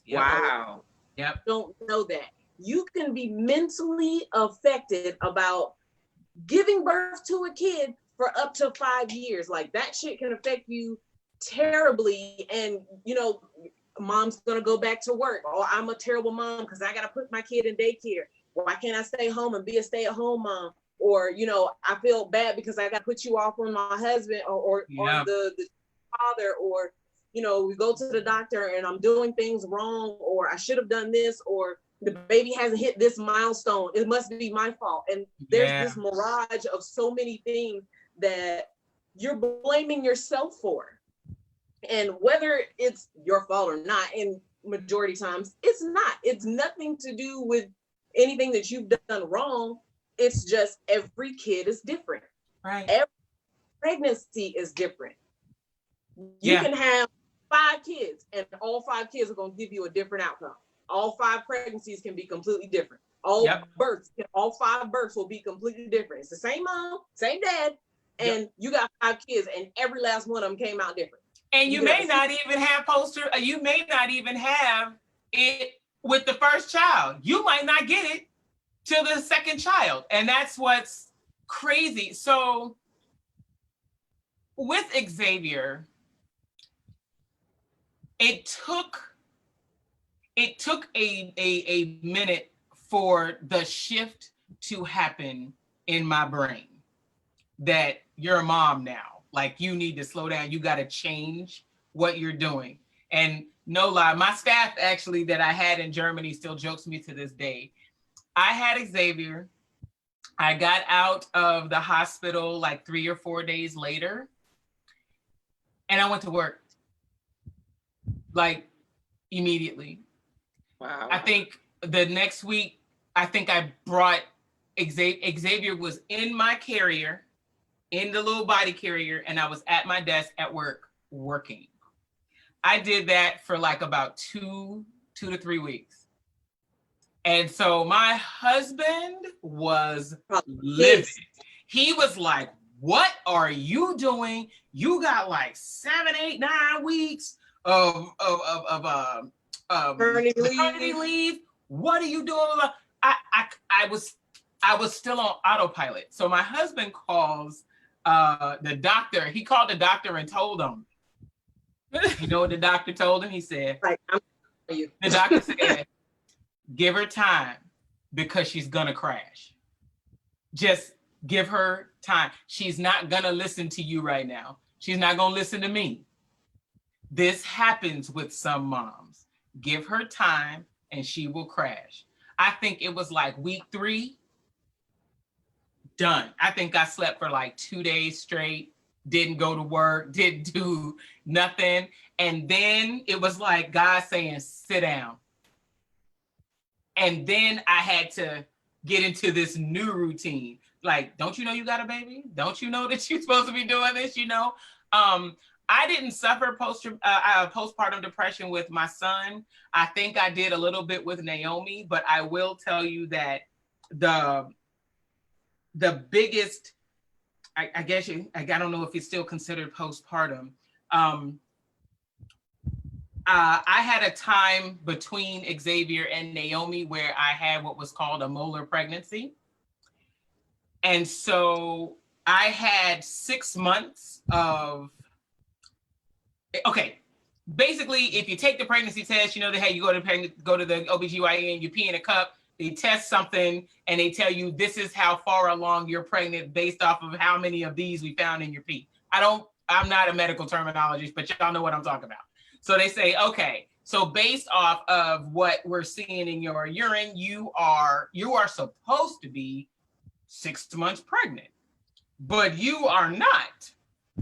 Wow. Yep. Don't know that. You can be mentally affected about giving birth to a kid for up to 5 years. Like, that shit can affect you terribly. And, you know, mom's gonna go back to work. Oh, I'm a terrible mom because I gotta put my kid in daycare. Why can't I stay home and be a stay-at-home mom? Or, you know, I feel bad because I gotta put you off on my husband or on the father, or, you know, we go to the doctor and I'm doing things wrong, or I should have done this, or the baby hasn't hit this milestone. It must be my fault. And there's this mirage of so many things that you're blaming yourself for. And whether it's your fault or not, and majority times it's not. It's nothing to do with anything that you've done wrong. It's just every kid is different. Right. Every pregnancy is different. You can have 5 kids and all 5 kids are going to give you a different outcome. All 5 pregnancies can be completely different. All 5 births will be completely different. It's the same mom, same dad, and you got 5 kids and every last one of them came out different. And you may not even have you may not even have it with the first child. You might not get it till the second child. And that's what's crazy. So with Xavier, it took a minute for the shift to happen in my brain that you're a mom now. Like, you need to slow down. You got to change what you're doing. And no lie, my staff actually that I had in Germany still jokes me to this day. I had Xavier. I got out of the hospital like 3 or 4 days later, and I went to work like immediately. Wow. I think the next week, I think I brought Xavier was in my carrier, in the little body carrier, and I was at my desk at work working. I did that for like about 2 to 3 weeks. And so my husband was livid. He was like, what are you doing? You got like 7, 8, 9 weeks of maternity leave. What are you doing? I was still on autopilot. So my husband calls the doctor. He called the doctor and told him. You know what the doctor told him? He said, the doctor said, give her time because she's gonna crash. Just give her time. She's not gonna listen to you right now. She's not gonna listen to me. This happens with some moms. Give her time and she will crash. I think it was like week 3, done. I think I slept for like 2 days straight, didn't go to work, didn't do nothing. And then it was like God saying, sit down. And then I had to get into this new routine. Like, don't you know you got a baby? Don't you know that you're supposed to be doing this, you know? I didn't suffer postpartum depression with my son. I think I did a little bit with Naomi, but I will tell you that the biggest, I guess, I don't know if it's still considered postpartum. I had a time between Xavier and Naomi where I had what was called a molar pregnancy. And so I had 6 months of, okay, basically, if you take the pregnancy test, you know, hey, you go to the OBGYN, you pee in a cup, they test something, and they tell you this is how far along you're pregnant based off of how many of these we found in your pee. I'm not a medical terminologist, but y'all know what I'm talking about. So they say, okay, so based off of what we're seeing in your urine, you are supposed to be 6 months pregnant, but you are not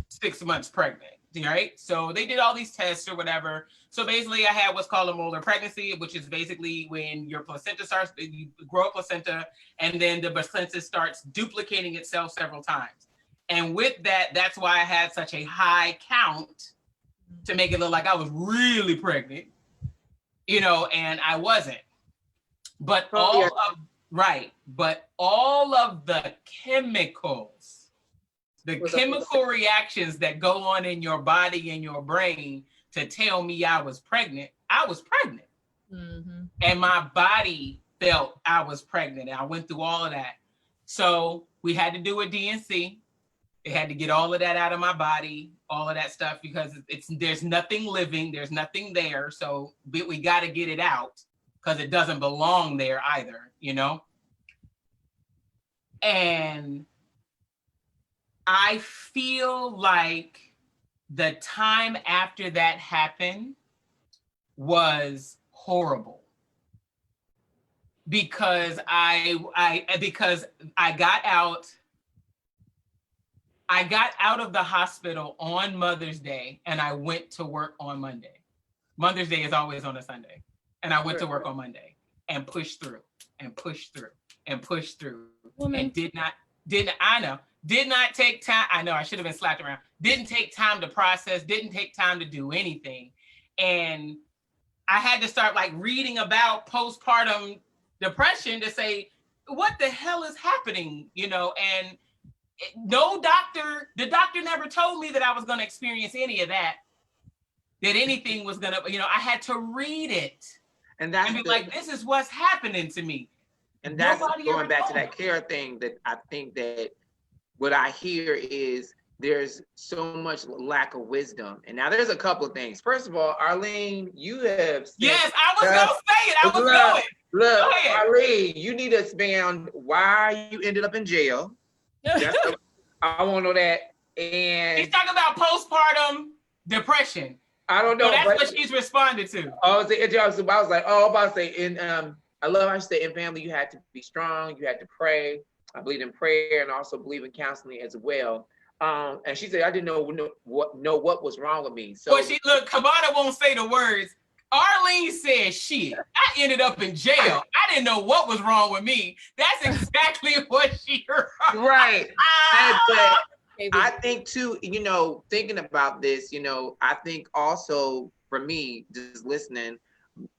6 months pregnant, right? So they did all these tests or whatever. So basically I had what's called a molar pregnancy, which is basically when your placenta starts, you grow a placenta, and then the placenta starts duplicating itself several times. And with that, that's why I had such a high count to make it look like I was really pregnant, you know, and I wasn't. But all of the chemicals, the chemical reactions that go on in your body and your brain to tell me I was pregnant. Mm-hmm. And my body felt I was pregnant. And I went through all of that. So we had to do a DNC. It had to get all of that out of my body, all of that stuff, because there's nothing living, there's nothing there. So we got to get it out because it doesn't belong there either, you know? And I feel like the time after that happened was horrible because I got out of the hospital on Mother's Day and I went to work on Monday. Mother's Day is always on a Sunday. And I went to work on Monday and pushed through and pushed through and pushed through and did not take time. I know I should have been slapped around. Didn't take time to process, didn't take time to do anything. And I had to start like reading about postpartum depression to say, what the hell is happening? You know, and the doctor never told me that I was going to experience any of that, that anything was going to, you know, I had to read it and be like, this is what's happening to me. And that's going back to that care thing that I think that what I hear is there's so much lack of wisdom. And now there's a couple of things. First of all, Arlene, you have yes, I was going to say it. I was going. Look, Arlene, you need to expand why you ended up in jail. I want to know that. And he's talking about postpartum depression. I don't know. So that's what she's responded to. I was like, I'm about to say, I love how you say in family, you had to be strong, you had to pray. I believe in prayer and also believe in counseling as well. And she said, I didn't know what was wrong with me. So Kabana won't say the words. Arlene said, shit, I ended up in jail. I didn't know what was wrong with me. That's exactly what she heard. Right. But I think too, you know, thinking about this, you know, I think also for me, just listening,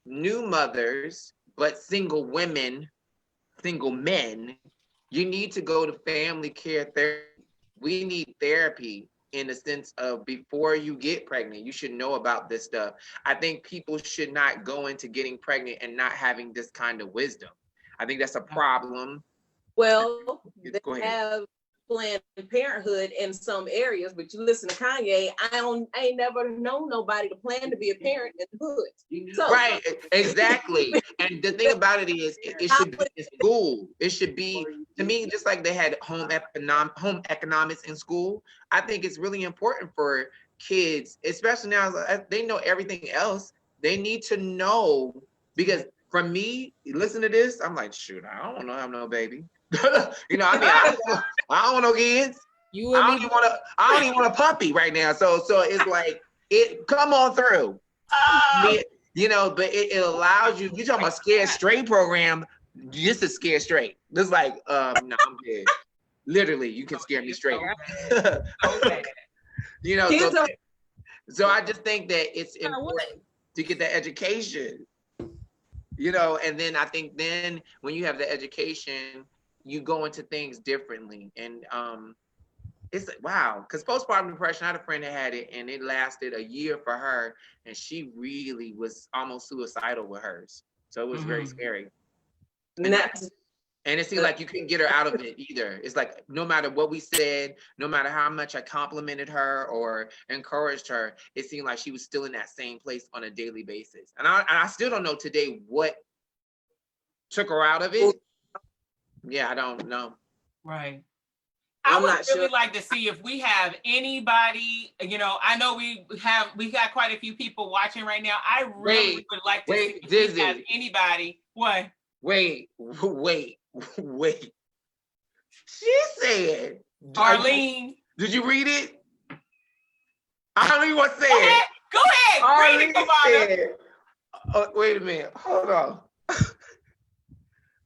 new mothers, but single women, single men, you need to go to family care therapy. We need therapy in the sense of before you get pregnant, you should know about this stuff. I think people should not go into getting pregnant and not having this kind of wisdom. I think that's a problem. Well, they have Planned Parenthood in some areas, but you listen to Kanye, I ain't never known nobody to plan to be a parent in the hood. So, right, exactly. And the thing about it is, it should be in school. It should be, to me, just like they had home economics in school. I think it's really important for kids, especially now they know everything else. They need to know, because for me, listen to this, I'm like, shoot, I don't want to have no baby. You know, I mean, I don't want no kids. I don't even want a puppy right now. So it's like, come on through. You know, but it allows you talking about Scared Straight program, this is Scared Straight. This is like, no, I'm dead. Literally, you can scare me straight. Okay. You know, so I just think that it's important to get that education. You know, and then I think then when you have the education, you go into things differently. And it's like, wow, because postpartum depression, I had a friend that had it and it lasted a year for her. And she really was almost suicidal with hers. So it was very scary. And it seemed like you couldn't get her out of it either. It's like, no matter what we said, no matter how much I complimented her or encouraged her, it seemed like she was still in that same place on a daily basis. And I still don't know today what took her out of it. Yeah, I don't know. Right. I would really like to see if we have anybody, you know, I know we got quite a few people watching right now. I really would like to see if we have anybody. What? Wait. She said, Arlene. Did you read it? I don't even want to say it. Go ahead. Arlene said, oh, wait a minute. Hold on.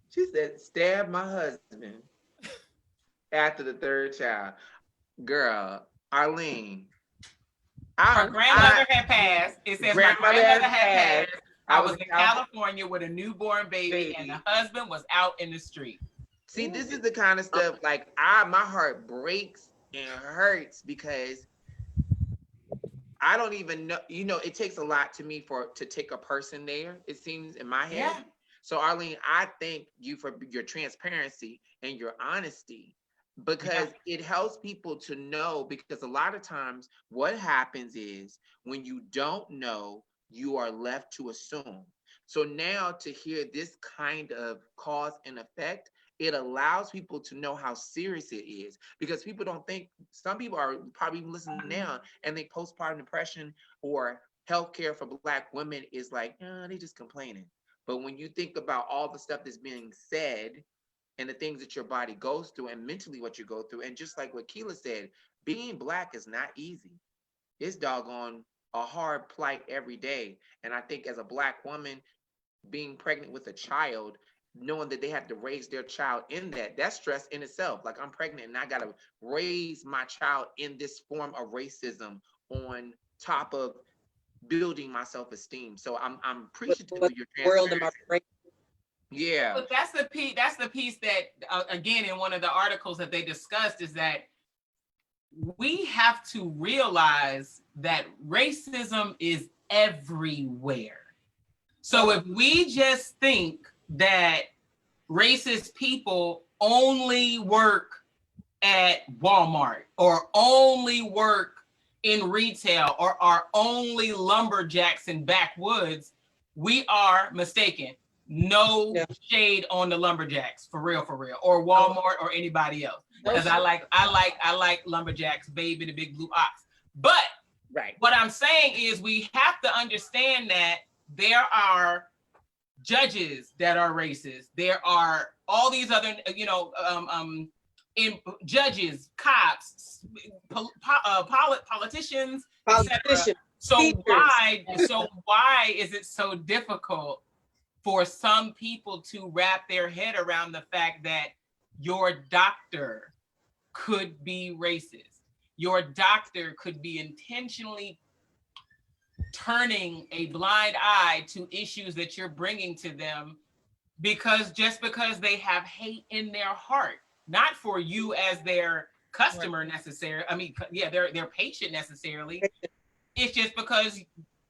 She said, stab my husband after the third child. Girl, Arlene, Her grandmother had passed. It says my grandmother had passed. I was in California with a newborn baby, and the husband was out in the street. See, this is the kind of stuff like my heart breaks and hurts because I don't even know, it takes a lot to me to take a person there, it seems in my head. Yeah. So Arlene, I thank you for your transparency and your honesty because it helps people to know, because a lot of times what happens is when you don't know, you are left to assume. So now to hear this kind of cause and effect, it allows people to know how serious it is, because people don't think, some people are probably listening now and think postpartum depression or healthcare for Black women is like, they just complaining. But when you think about all the stuff that's being said and the things that your body goes through and mentally what you go through, and just like what Keila said, being Black is not easy. It's doggone a hard plight every day. And I think as a Black woman, being pregnant with a child, knowing that they have to raise their child in that's stress in itself. Like, I'm pregnant and I got to raise my child in this form of racism on top of building my self-esteem. So I'm appreciative of your transparency. Yeah. But that's the piece that, again, in one of the articles that they discussed, is that we have to realize that racism is everywhere. So if we just think that racist people only work at Walmart or only work in retail or are only lumberjacks in backwoods, we are mistaken. No shade on the lumberjacks, for real, or Walmart or anybody else. Because I like lumberjacks, Baby the Big Blue Ox. But what I'm saying is we have to understand that there are judges that are racist. There are all these other, judges, cops, politicians, etc. So why is it so difficult for some people to wrap their head around the fact that your doctor could be racist? Your doctor could be intentionally turning a blind eye to issues that you're bringing to them because they have hate in their heart, not for you as their customer necessarily. I mean, their patient necessarily. It's just because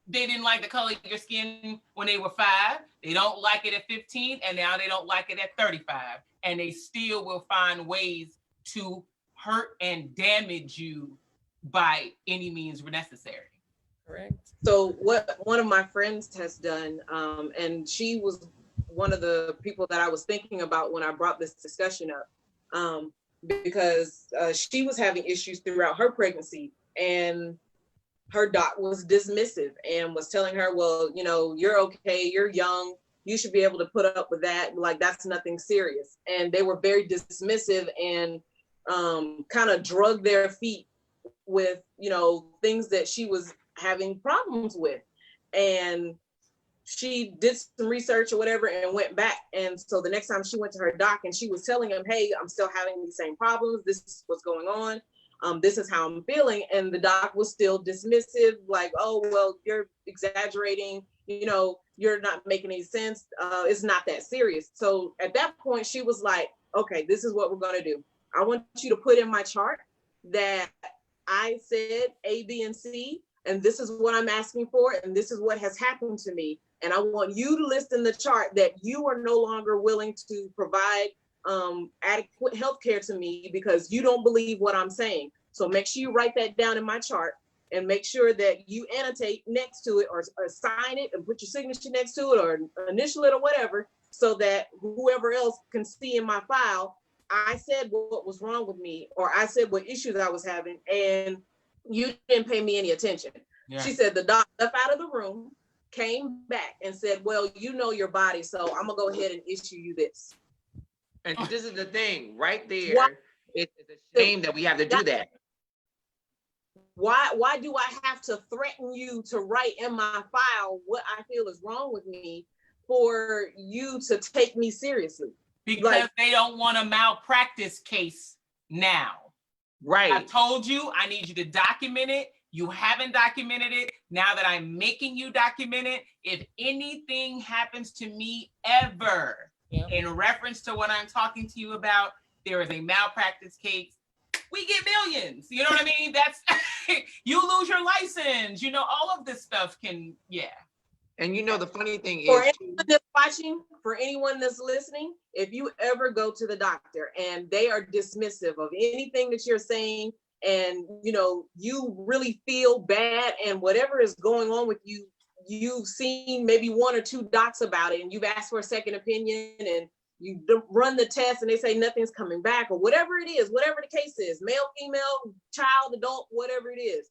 they didn't like the color of your skin when they were 5. They don't like it at 15, and now they don't like it at 35. And they still will find ways to hurt and damage you by any means necessary. Correct. So what one of my friends has done, and she was one of the people that I was thinking about when I brought this discussion up, because she was having issues throughout her pregnancy, and her doc was dismissive and was telling her, well, you're okay, you're young, you should be able to put up with that, like that's nothing serious. And they were very dismissive and kind of drug their feet with things that she was having problems with. And she did some research or whatever and went back. And so the next time she went to her doc and she was telling him, hey, I'm still having these same problems, this is what's going on, this is how I'm feeling. And the doc was still dismissive, like, oh, well, you're exaggerating, you're not making any sense, it's not that serious. So at that point she was like, okay, this is what we're going to do. I want you to put in my chart that I said A, B, and C, and this is what I'm asking for, and this is what has happened to me. And I want you to list in the chart that you are no longer willing to provide adequate health care to me because you don't believe what I'm saying. So make sure you write that down in my chart and make sure that you annotate next to it or sign it and put your signature next to it or initial it or whatever, so that whoever else can see in my file, I said what was wrong with me, or I said what issues I was having, and you didn't pay me any attention. Yeah. She said the doc left out of the room, came back and said, well, you know your body, so I'm gonna go ahead and issue you this. And this is the thing right there. It's a shame that we have to do that. Why do I have to threaten you to write in my file what I feel is wrong with me for you to take me seriously? Because they don't want a malpractice case now. Right. I told you, I need you to document it. You haven't documented it. Now that I'm making you document it, if anything happens to me ever in reference to what I'm talking to you about, there is a malpractice case, we get millions. You know what I mean? That's, you lose your license, you know, all of this stuff can, And you know, the funny thing For is, anyone that's watching, for anyone that's listening, if you ever go to the doctor and they are dismissive of anything that you're saying, and you know, you really feel bad, and whatever is going on with you, you've seen maybe 1 or 2 docs about it, and you've asked for a second opinion, and you run the test and they say nothing's coming back, or whatever it is, whatever the case is, male, female, child, adult, whatever it is,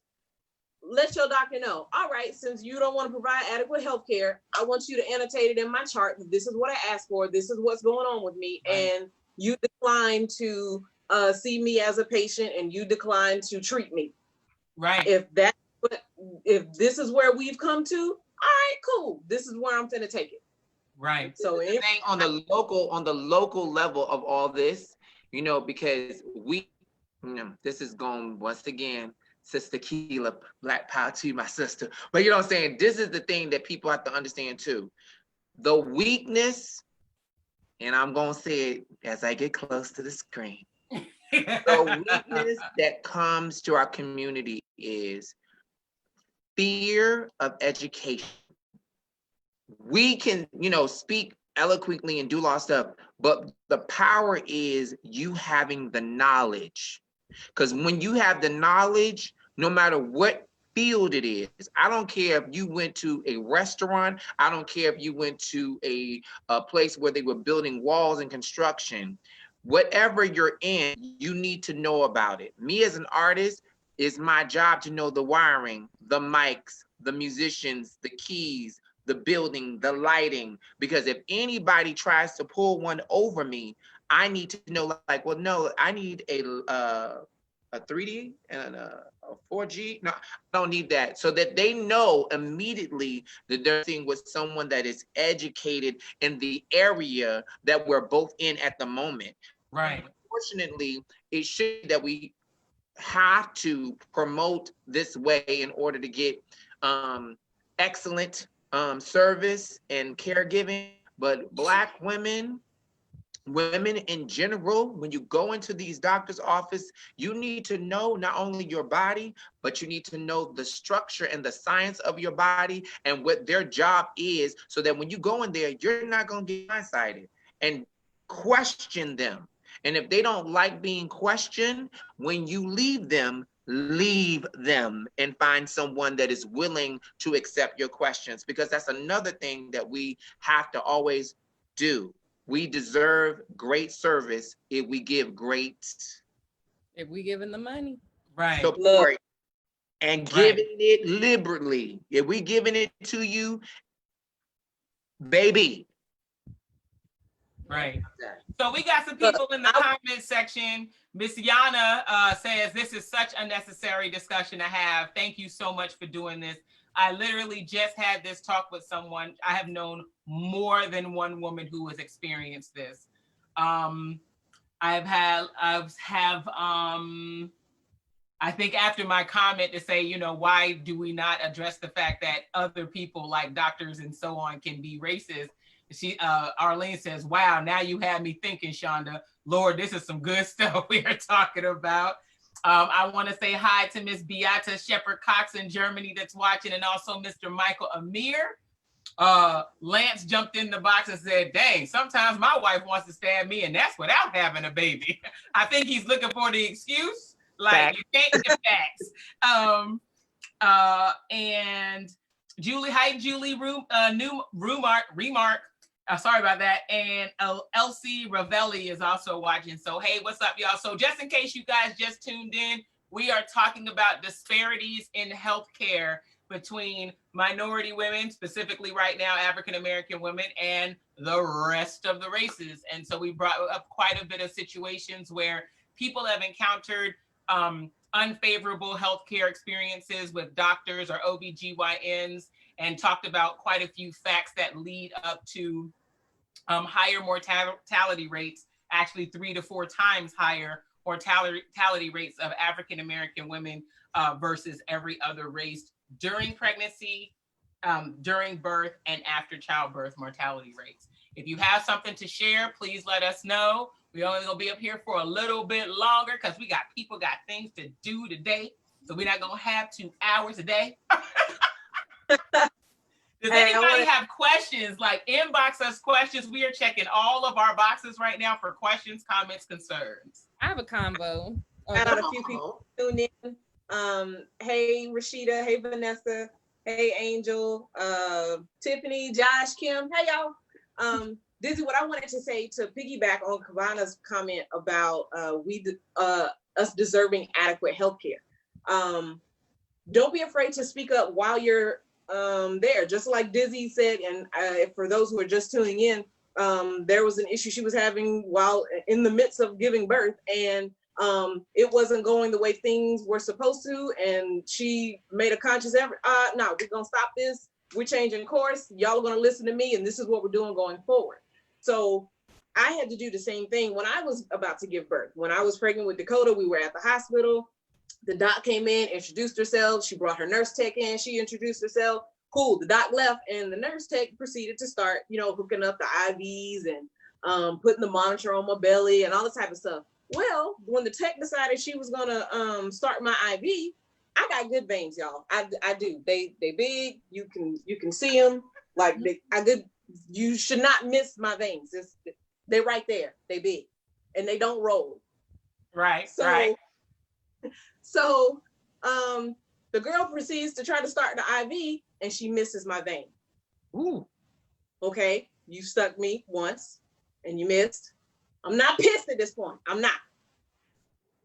let your doctor know, all right, since you don't want to provide adequate health care, I want you to annotate it in my chart. This is what I asked for. This is what's going on with me. Right. And you decline to see me as a patient, and you decline to treat me. Right. If this is where we've come to, all right, cool. This is where I'm going to take it. Right. So on the local level of all this, you know, because we, you know, this is going once again, Sister Keela, Black Power to you, my sister. But you know what I'm saying? This is the thing that people have to understand too. The weakness, and I'm going to say it as I get close to the screen. The weakness that comes to our community is fear of education. We can, you know, speak eloquently and do a lot of stuff, but the power is you having the knowledge. Because when you have the knowledge, no matter what field it is, I don't care if you went to a restaurant, I don't care if you went to a place where they were building walls and construction, whatever you're in, you need to know about it. Me as an artist, it's my job to know the wiring, the mics, the musicians, the keys, the building, the lighting, because if anybody tries to pull one over me, I need to know, like, well, no, I need a 3D and a 4G. No, I don't need that. So that they know immediately that they're seeing with someone that is educated in the area that we're both in at the moment. Right. Unfortunately, it should that we have to promote this way in order to get excellent service and caregiving. But Black women in general, when you go into these doctor's office, you need to know not only your body, but you need to know the structure and the science of your body and what their job is, so that when you go in there, you're not going to get blindsided, and question them. And if they don't like being questioned, when you leave them and find someone that is willing to accept your questions, because that's another thing that we have to always do. We deserve great service if we give if we giving the money, right, support and giving it liberally. If we giving it to you, baby. Right. So we got some people in the comment section. Miss Yana says, this is such a necessary discussion to have. Thank you so much for doing this. I literally just had this talk with someone. I have known more than one woman who has experienced this. I think after my comment to say, you know, why do we not address the fact that other people like doctors and so on can be racist? Arlene says, wow, now you had me thinking, Shonda. Lord, this is some good stuff we are talking about. I want to say hi to Miss Beata Shepherd-Cox in Germany that's watching, and also Mr. Michael Amir. Lance jumped in the box and said, dang, sometimes my wife wants to stab me, and that's without having a baby. I think he's looking for the excuse. Like, you can't get facts. And Julie, hi, Julie, Remark. Sorry about that. And Elsie Ravelli is also watching. So, hey, what's up, y'all? So just in case you guys just tuned in, we are talking about disparities in healthcare between minority women, specifically right now, African-American women, and the rest of the races. And so we brought up quite a bit of situations where people have encountered unfavorable healthcare experiences with doctors or OBGYNs, and talked about quite a few facts that lead up to higher mortality rates, actually 3 to 4 times higher mortality rates of African-American women versus every other race during pregnancy, during birth, and after childbirth mortality rates. If you have something to share, please let us know. We're only gonna be up here for a little bit longer because we got people got things to do today. So we're not gonna have 2 hours a day. Does anybody have questions? Like, inbox us questions. We are checking all of our boxes right now for questions, comments, concerns. I have a combo. I got a few people tuned in. Hey Rashida, hey Vanessa, hey Angel, Tiffany, Josh, Kim, hey y'all. This is what I wanted to say to piggyback on Kavana's comment about us deserving adequate health care. Don't be afraid to speak up while you're there. Just like Dizzy said, and for those who are just tuning in, there was an issue she was having while in the midst of giving birth, and it wasn't going the way things were supposed to, and she made a conscious effort. No, we're gonna stop this. We're changing course. Y'all are gonna listen to me, and this is what we're doing going forward. So I had to do the same thing when I was about to give birth. When I was pregnant with Dakota, we were at the hospital. The doc came in, introduced herself. She brought her nurse tech in. She introduced herself. Cool. The doc left, and the nurse tech proceeded to start, hooking up the IVs and putting the monitor on my belly and all the type of stuff. Well, when the tech decided she was gonna start my IV, I got good veins, y'all. I do. They big. You can see them. Like you should not miss my veins. They're right there. They big, and they don't roll. Right. So, right. So, the girl proceeds to try to start the IV, and she misses my vein. Ooh. Okay, you stuck me once, and you missed. I'm not pissed at this point. I'm not.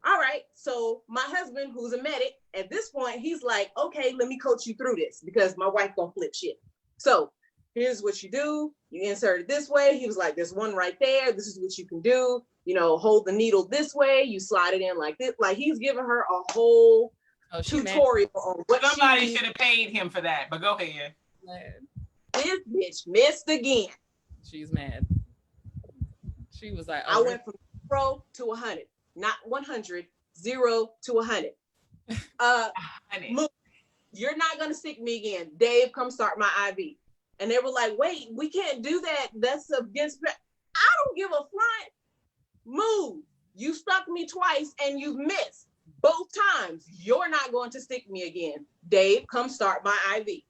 All right. So my husband, who's a medic, at this point, he's like, okay, let me coach you through this because my wife gonna flip shit. So here's what you do. You insert it this way. He was like, there's one right there. This is what you can do. Hold the needle this way. You slide it in like this. Like, he's giving her a whole tutorial on what somebody should have paid him for that, but go ahead. This bitch missed again. She's mad. She was like, I went from 0 to 100, not 100, 0 to 100. Move. You're not gonna stick me again. Dave, come start my IV. And they were like, wait, we can't do that. That's against. I don't give a flying. Move. You stuck me twice and you've missed both times. You're not going to stick me again. Dave, come start my IV.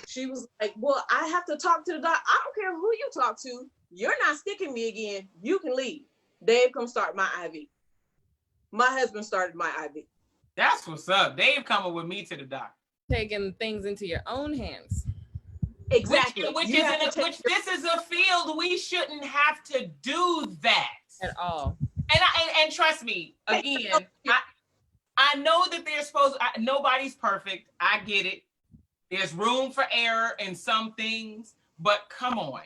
She was like, well, I have to talk to the doc. I don't care who you talk to. You're not sticking me again. You can leave. Dave, come start my IV. My husband started my IV. That's what's up. Dave coming with me to the doc. Taking things into your own hands. Exactly. Which this is a field we shouldn't have to do that at all. And trust me, again, I know that they're nobody's perfect. I get it. There's room for error in some things, but come on.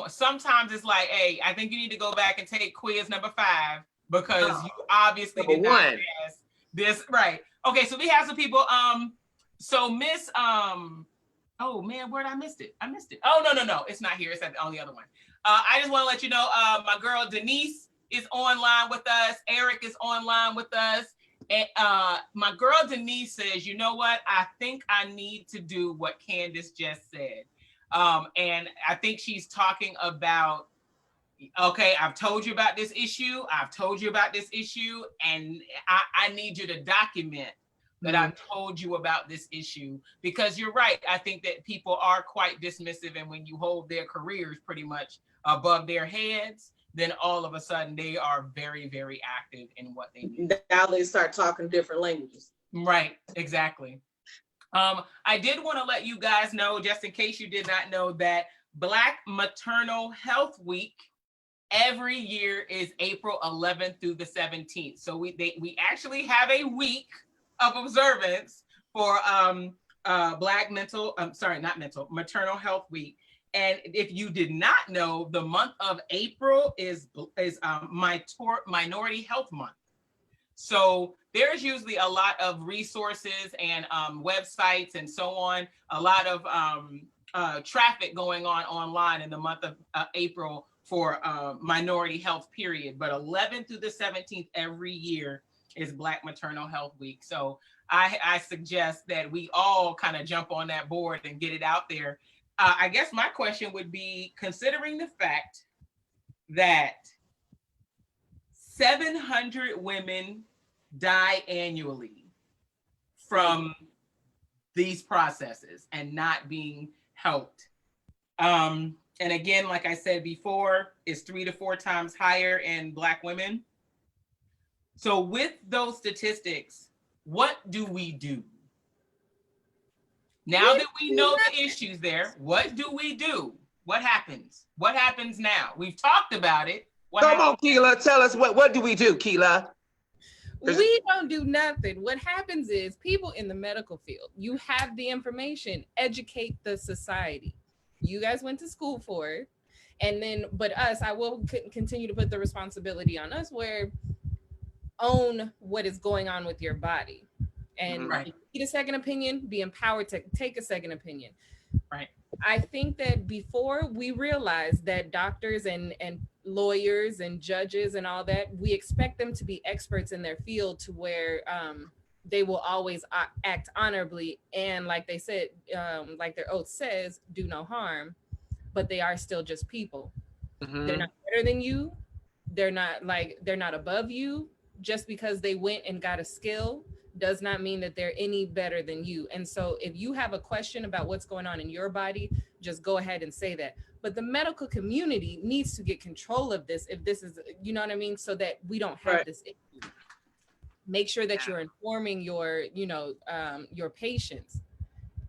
Sometimes it's like, hey, I think you need to go back and take quiz number 5 because you obviously did not pass this. Right. Okay, so we have some people. So Miss oh man, where'd I missed it? I missed it. Oh, no. It's not here. It's on the other one. I just want to let you know, my girl Denise is online with us. Eric is online with us. And my girl Denise says, you know what? I think I need to do what Candace just said. And I think she's talking about, okay, I've told you about this issue. And I need you to document that I've told you about this issue, because you're right. I think that people are quite dismissive, and when you hold their careers pretty much above their heads, then all of a sudden they are very, very active in what they do. Now they start talking different languages. Right, exactly. I did want to let you guys know, just in case you did not know, that Black Maternal Health Week every year is April 11th through the 17th. So we actually have a week of observance for Maternal Health Week. And if you did not know, the month of April is Minority Health Month. So there's usually a lot of resources and websites and so on, a lot of traffic going on online in the month of April for minority health period. But 11th through the 17th every year is Black Maternal Health Week. So I suggest that we all kind of jump on that board and get it out there. I guess my question would be, considering the fact that 700 women die annually from these processes and not being helped. And again, like I said before, it's 3 to 4 times higher in Black women. So with those statistics, what do we do? Now that we know the issues there, what do we do? What happens? What happens now? We've talked about it. Come on, Keela, tell us what do we do, Keela? We don't do nothing. What happens is people in the medical field, you have the information, educate the society. You guys went to school for it. And then, but us, I will continue to put the responsibility on us where own what is going on with your body. And if you need a second opinion, be empowered to take a second opinion. Right. I think that before we realize that doctors and lawyers and judges and all that, we expect them to be experts in their field to where they will always act honorably. And like they said, like their oath says, do no harm, but they are still just people. Mm-hmm. They're not better than you. They're not above you. Just because they went and got a skill does not mean that they're any better than you. And so if you have a question about what's going on in your body, just go ahead and say that. But the medical community needs to get control of this, if this is, you know what I mean, so that we don't have this issue. Make sure that you're informing your patients.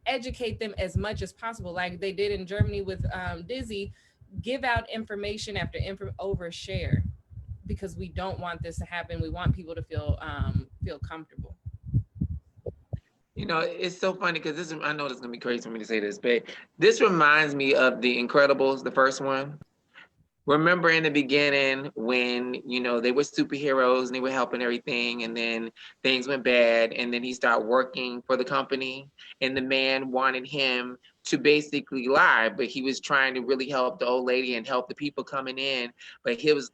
Educate them as much as possible, like they did in Germany with Dizzy. Give out information after overshare, because we don't want this to happen. We want people to feel comfortable. You know, it's so funny because I know this is gonna be crazy for me to say this, but this reminds me of The Incredibles, the first one. Remember in the beginning when, you know, they were superheroes and they were helping everything, and then things went bad, and then he started working for the company, and the man wanted him to basically lie, but he was trying to really help the old lady and help the people coming in. But he was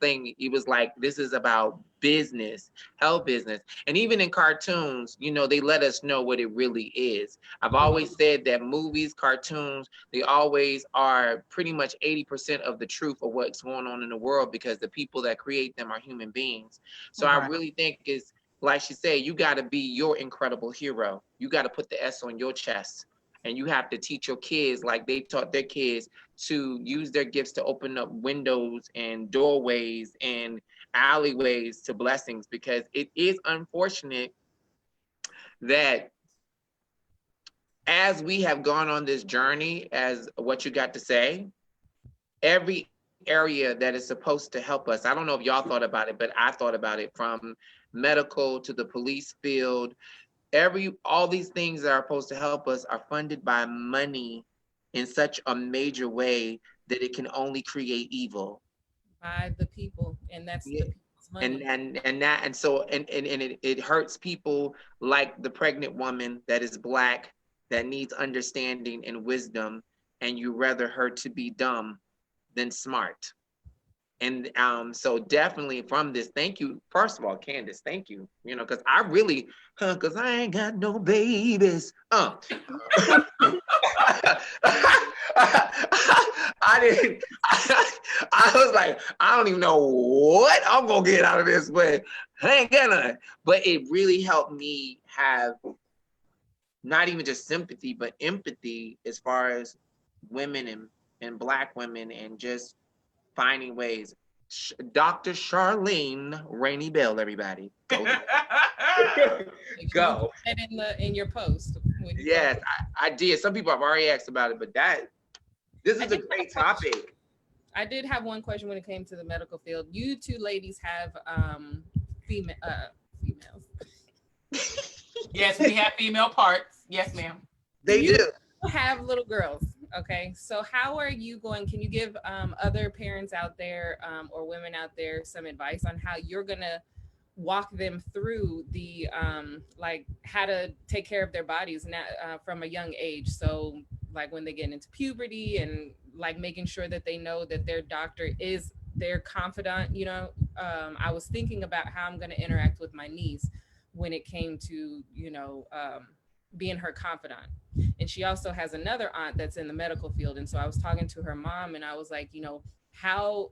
like, this is about business, health business. And even in cartoons, you know, they let us know what it really is. I've always said that movies, cartoons, they always are pretty much 80% of the truth of what's going on in the world, because the people that create them are human beings. So I really think it's, like she said, you got to be your incredible hero. You got to put the S on your chest. And you have to teach your kids, like they taught their kids, to use their gifts to open up windows and doorways and alleyways to blessings, because it is unfortunate that as we have gone on this journey, as what you got to say, every area that is supposed to help us, I don't know if y'all thought about it, but I thought about it, from medical to the police field. All these things that are supposed to help us are funded by money in such a major way that it can only create evil. By the people, and that's the people's money. And it hurts people like the pregnant woman that is Black, that needs understanding and wisdom, and you rather her to be dumb than smart. And so definitely from this, thank you. First of all, Candace, thank you. You know, because I really, because I ain't got no babies. I was like, I don't even know what I'm going to get out of this, but I ain't gonna. But it really helped me have not even just sympathy, but empathy as far as women and Black women, and just finding ways. Dr. Charlene Rainey Bell, everybody. Go. Go. And in your post. Yes, I did. Some people have already asked about it, but this is a great topic. I did have one question when it came to the medical field. You two ladies have females. Yes, we have female parts. Yes, ma'am. They do. Have little girls. Okay, so how are you going? Can you give other parents out there or women out there some advice on how you're gonna walk them through the like how to take care of their bodies now from a young age? So like when they get into puberty, and like making sure that they know that their doctor is their confidant, you know. I was thinking about how I'm going to interact with my niece when it came to, you know, being her confidant. And she also has another aunt that's in the medical field. And so I was talking to her mom and I was like, you know, how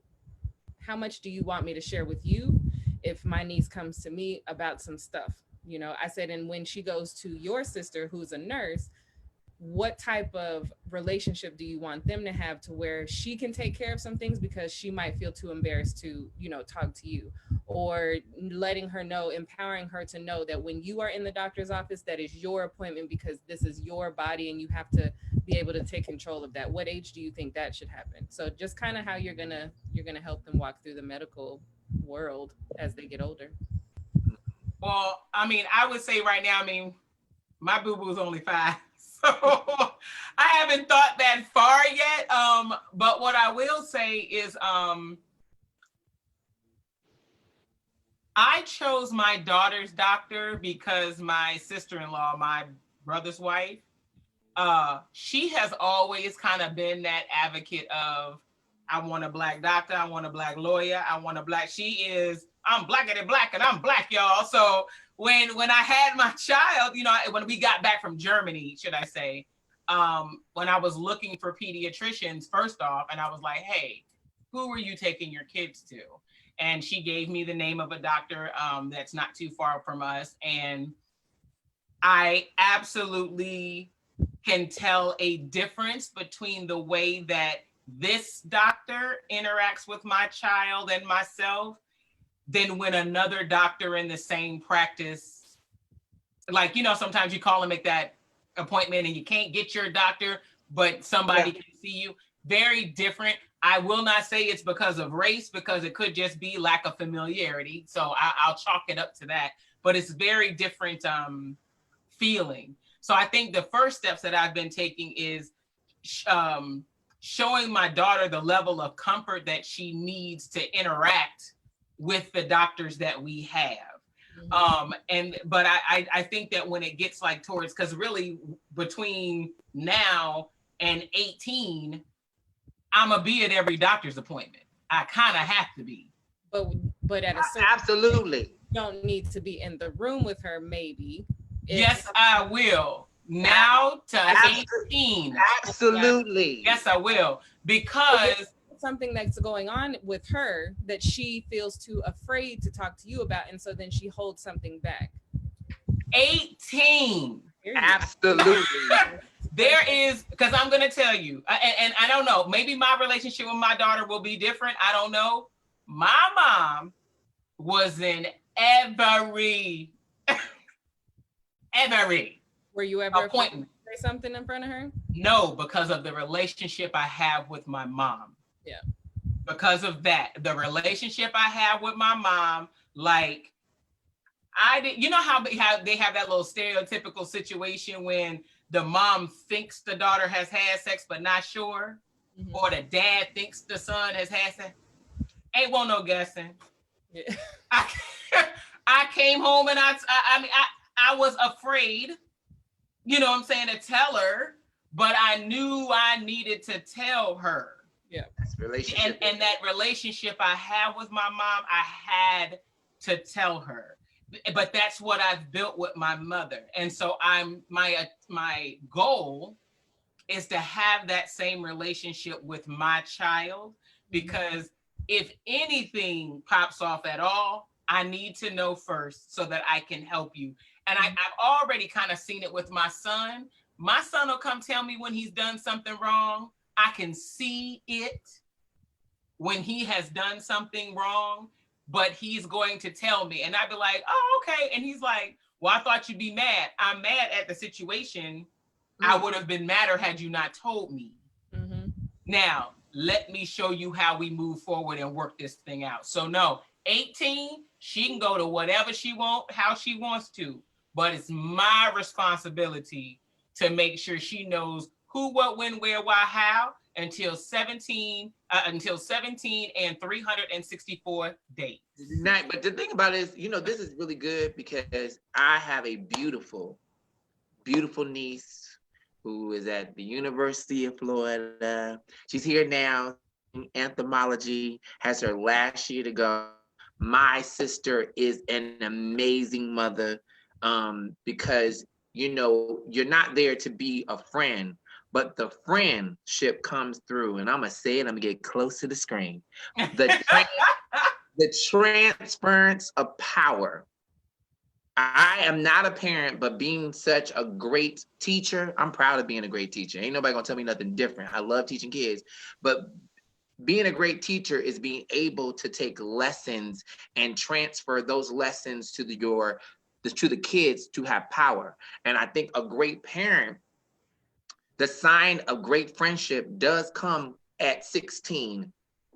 much do you want me to share with you if my niece comes to me about some stuff? You know, I said, and when she goes to your sister, who's a nurse, what type of relationship do you want them to have to where she can take care of some things because she might feel too embarrassed to, you know, talk to you, or letting her know, empowering her to know that when you are in the doctor's office, that is your appointment because this is your body and you have to be able to take control of that. What age do you think that should happen? So just kind of how you're gonna help them walk through the medical world as they get older. Well, I mean, I would say right now, I mean, my boo-boo's only 5. So I haven't thought that far yet. But what I will say is I chose my daughter's doctor because my sister-in-law, my brother's wife, she has always kind of been that advocate of, I want a Black doctor, I want a Black lawyer, I want a Black, I'm blacker than black and I'm Black, y'all. So when I had my child, you know, when we got back from Germany, should I say, when I was looking for pediatricians, first off, and I was like, hey, who are you taking your kids to? And she gave me the name of a doctor that's not too far from us. And I absolutely can tell a difference between the way that this doctor interacts with my child and myself than when another doctor in the same practice, like, you know, sometimes you call and make that appointment and you can't get your doctor, but somebody can see you. Very different. I will not say it's because of race, because it could just be lack of familiarity. So I'll chalk it up to that, but it's very different feeling. So I think the first steps that I've been taking is showing my daughter the level of comfort that she needs to interact with the doctors that we have. But I think that when it gets like towards, because really between now and 18, I'm gonna be at every doctor's appointment. I kind of have to be. But at a certain Absolutely. point, you don't need to be in the room with her, maybe. Yes, I will. Now to 18. Absolutely. Yes, I will. Because something that's going on with her that she feels too afraid to talk to you about, and so then she holds something back. 18. Absolutely. There is, because I'm going to tell you, and I don't know, maybe my relationship with my daughter will be different. I don't know. My mom was in every Were you ever appointment. Say something in front of her? No, because of the relationship I have with my mom. Yeah. Because of that, the relationship I have with my mom, like, you know how they have that little stereotypical situation when the mom thinks the daughter has had sex but not sure, or the dad thinks the son has had sex. Ain't want no guessing. Yeah. I came home and I was afraid, you know what I'm saying, to tell her, but I knew I needed to tell her. Yeah. That's relationship. And that relationship I have with my mom, I had to tell her. But that's what I've built with my mother. And so my goal is to have that same relationship with my child, because if anything pops off at all, I need to know first so that I can help you. And I've already kind of seen it with my son. My son will come tell me when he's done something wrong. I can see it when he has done something wrong, but he's going to tell me. And I'd be like, oh, okay. And he's like, well, I thought you'd be mad. I'm mad at the situation. I would have been madder had you not told me. Now, let me show you how we move forward and work this thing out. So no, 18, she can go to whatever she wants, how she wants to, but it's my responsibility to make sure she knows who, what, when, where, why, how, until 17 and 364 days. But the thing about it is, you know, this is really good because I have a beautiful, beautiful niece who is at the University of Florida. She's here now. Anthropology, has her last year to go. My sister is an amazing mother, because you're not there to be a friend, but the friendship comes through. And I'm gonna say it. I'm gonna get close to the screen. The the transference of power. I am not a parent, but being such a great teacher, I'm proud of being a great teacher. Ain't nobody gonna tell me nothing different. I love teaching kids, but being a great teacher is being able to take lessons and transfer those lessons to the kids to have power. And I think a great parent, the sign of great friendship does come at 16,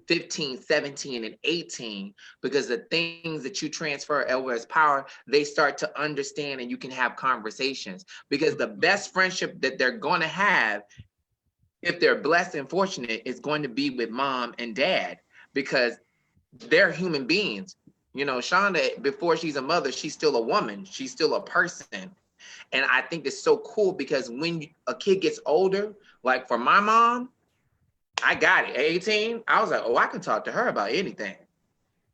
15, 17, and 18, because the things that you transfer over as power, they start to understand and you can have conversations. Because the best friendship that they're going to have, if they're blessed and fortunate, is going to be with mom and dad, because they're human beings. Shonda, before she's a mother, she's still a woman. She's still a person. And I think it's so cool because when a kid gets older, like for my mom, I got it. At 18, I was like, oh, I can talk to her about anything.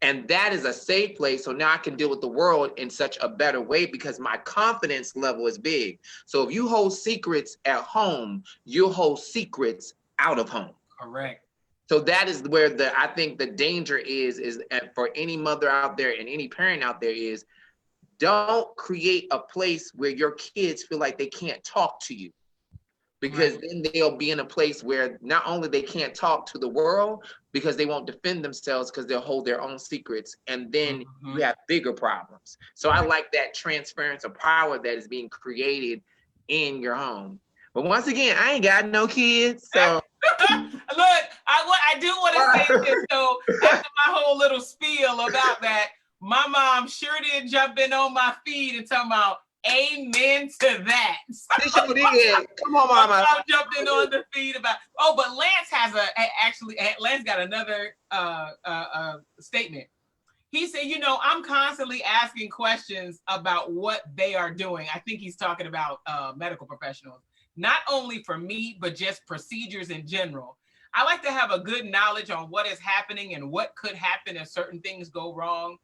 And that is a safe place. So now I can deal with the world in such a better way because my confidence level is big. So if you hold secrets at home, you'll hold secrets out of home. Correct. So that is where I think the danger is for any mother out there and any parent out there is, don't create a place where your kids feel like they can't talk to you. Because then they'll be in a place where not only they can't talk to the world because they won't defend themselves because they'll hold their own secrets. And then you have bigger problems. So I like that transference of power that is being created in your home. But once again, I ain't got no kids. So look, I do want to say this. So after my whole little spiel about that, my mom sure did jump in on my feed and talking about amen to that. She sure did. Come on, mama. I jumped in on the feed about. Oh, but Lance has Lance got another statement. He said, I'm constantly asking questions about what they are doing. I think he's talking about medical professionals, not only for me, but just procedures in general. I like to have a good knowledge on what is happening and what could happen if certain things go wrong.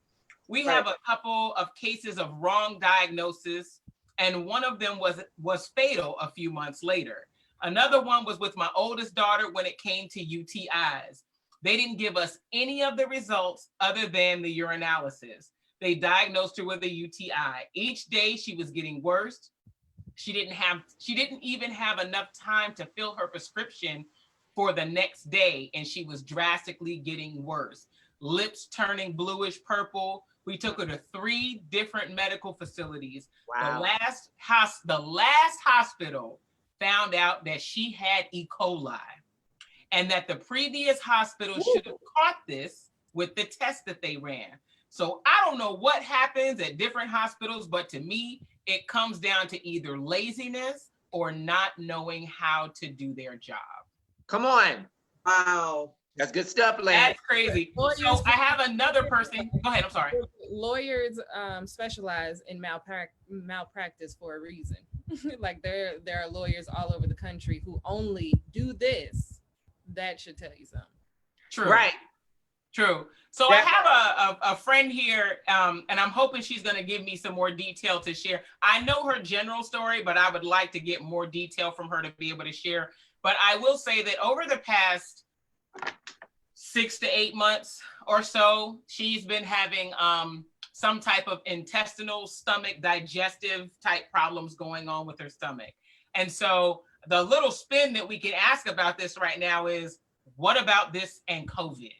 We have a couple of cases of wrong diagnosis, and one of them was fatal a few months later. Another one was with my oldest daughter when it came to UTIs. They didn't give us any of the results other than the urinalysis. They diagnosed her with a UTI. Each day she was getting worse. She didn't even have enough time to fill her prescription for the next day, and she was drastically getting worse. Lips turning bluish purple. We took her to 3 different medical facilities. Wow. The last hospital found out that she had E. coli, and that the previous hospital should have caught this with the test that they ran. So I don't know what happens at different hospitals, but to me, it comes down to either laziness or not knowing how to do their job. Come on. Wow. That's good stuff, Lance. That's crazy. So I have another person. Go ahead. I'm sorry. Lawyers specialize in malpractice for a reason. Like there are lawyers all over the country who only do this. That should tell you something. True. Right. True. So I have a friend here, and I'm hoping she's going to give me some more detail to share. I know her general story, but I would like to get more detail from her to be able to share. But I will say that over the past 6 to 8 months or so, she's been having some type of intestinal, stomach, digestive type problems going on with her stomach. And so the little spin that we can ask about this right now is, what about this and COVID?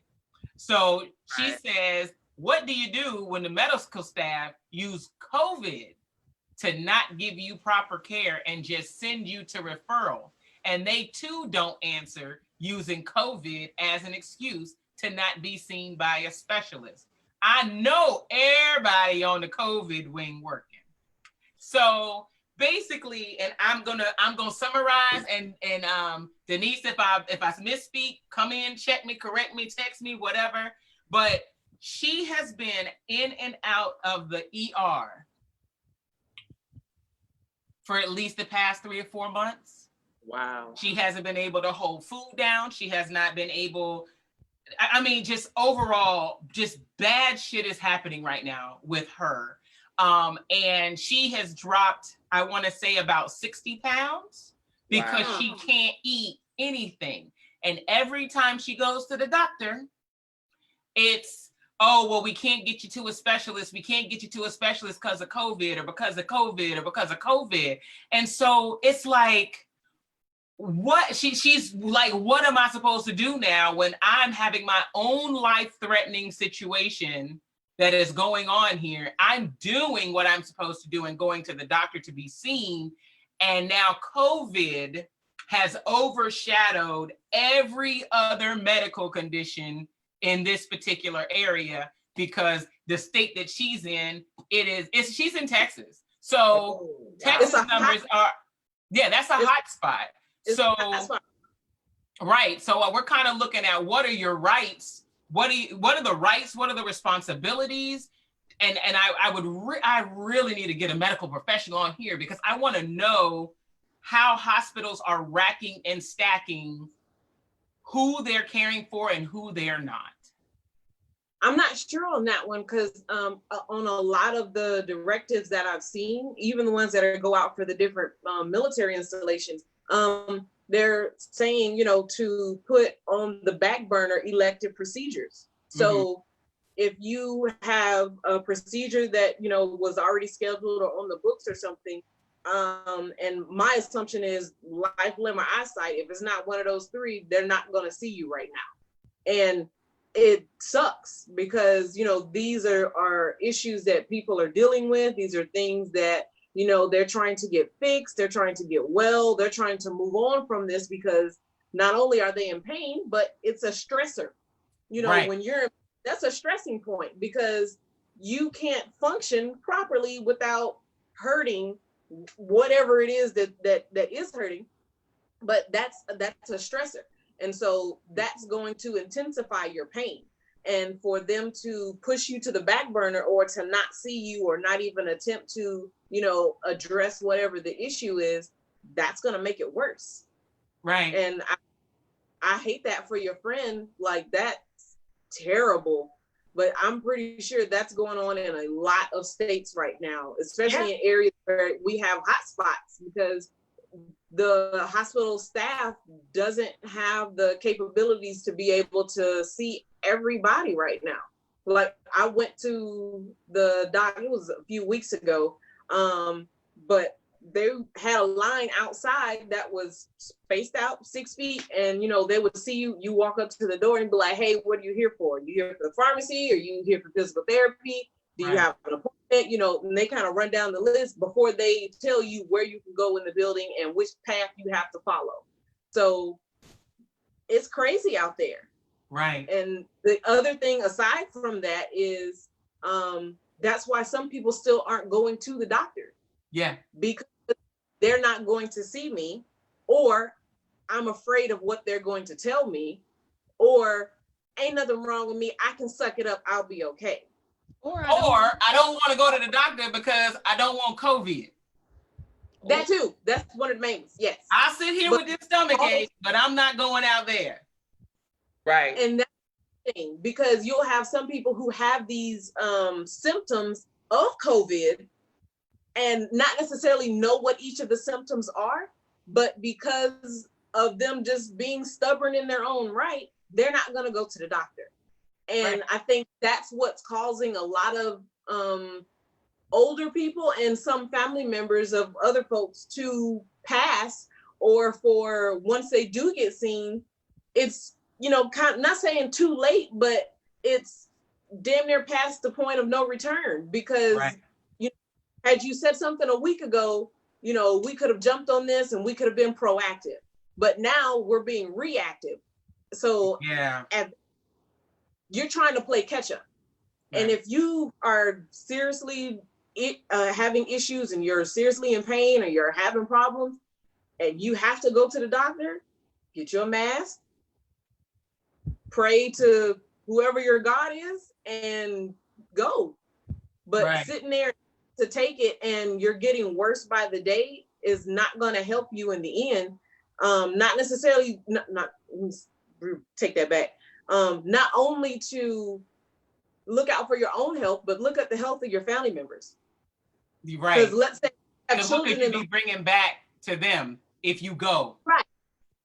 So she says, what do you do when the medical staff use COVID to not give you proper care and just send you to referral? And they too don't answer, using COVID as an excuse to not be seen by a specialist. I know everybody on the COVID wing working. So basically, and I'm gonna summarize, and Denise, if I misspeak, come in, check me, correct me, text me, whatever. But she has been in and out of the ER for at least the past 3 or 4 months. Wow. She hasn't been able to hold food down. She has not been able I mean, just overall, just bad shit is happening right now with her. And she has dropped, I want to say, about 60 pounds because Wow. she can't eat anything. And every time she goes to the doctor, it's, oh, well, we can't get you to a specialist. We can't get you to a specialist because of COVID or because of COVID or because of COVID. And so it's like, what she's like, what am I supposed to do now when I'm having my own life-threatening situation that is going on here? I'm doing what I'm supposed to do and going to the doctor to be seen. And now COVID has overshadowed every other medical condition in this particular area because the state that she's in, she's in Texas. So Texas numbers are, that's a hot spot. So, right. So we're kind of looking at what are your rights? What are the rights? What are the responsibilities? And I really need to get a medical professional on here because I want to know how hospitals are racking and stacking who they're caring for and who they're not. I'm not sure on that one because on a lot of the directives that I've seen, even the ones that go out for the different military installations, they're saying, to put on the back burner elective procedures. So if you have a procedure that, was already scheduled or on the books or something, and my assumption is life, limb, or eyesight, if it's not one of those three, they're not going to see you right now. And it sucks because, these are issues that people are dealing with. These are things that, they're trying to get fixed. They're trying to get well. They're trying to move on from this because not only are they in pain, but it's a stressor. Right. When that's a stressing point because you can't function properly without hurting whatever it is that is hurting. But that's a stressor. And so that's going to intensify your pain. And for them to push you to the back burner or to not see you or not even attempt to, address whatever the issue is, that's going to make it worse. Right. And I hate that for your friend. Like, that's terrible. But I'm pretty sure that's going on in a lot of states right now, especially in areas where we have hot spots because the hospital staff doesn't have the capabilities to be able to see everybody right now. Like, I went to the doc, it was a few weeks ago, but they had a line outside that was spaced out 6 feet, and they would see you walk up to the door and be like, hey, what are you here for? You here for the pharmacy? Are you here for physical therapy? Do you have an appointment? And they kind of run down the list before they tell you where you can go in the building and which path you have to follow. So it's crazy out there. Right. And the other thing aside from that is that's why some people still aren't going to the doctor. Yeah. Because they're not going to see me, or I'm afraid of what they're going to tell me, or ain't nothing wrong with me. I can suck it up. I'll be okay. Or I don't want to go to the doctor because I don't want COVID. That too. That's one of the main ones. Yes. I sit here with this stomach ache, but I'm not going out there. Right. And that's the thing, because you'll have some people who have these symptoms of COVID and not necessarily know what each of the symptoms are, but because of them just being stubborn in their own right, they're not going to go to the doctor. And I think that's what's causing a lot of older people and some family members of other folks to pass, or for once they do get seen, it's, not saying too late, but it's damn near past the point of no return because had you said something a week ago, we could have jumped on this and we could have been proactive, but now we're being reactive. So you're trying to play catch up. Right. And if you are seriously having issues and you're seriously in pain or you're having problems and you have to go to the doctor, get you a mask, pray to whoever your God is and go. But sitting there to take it and you're getting worse by the day is not going to help you in the end. Not necessarily, not take that back. not only to look out for your own health, but look at the health of your family members. Right. Because let's say you have What could children you be bringing back to them if you go? right.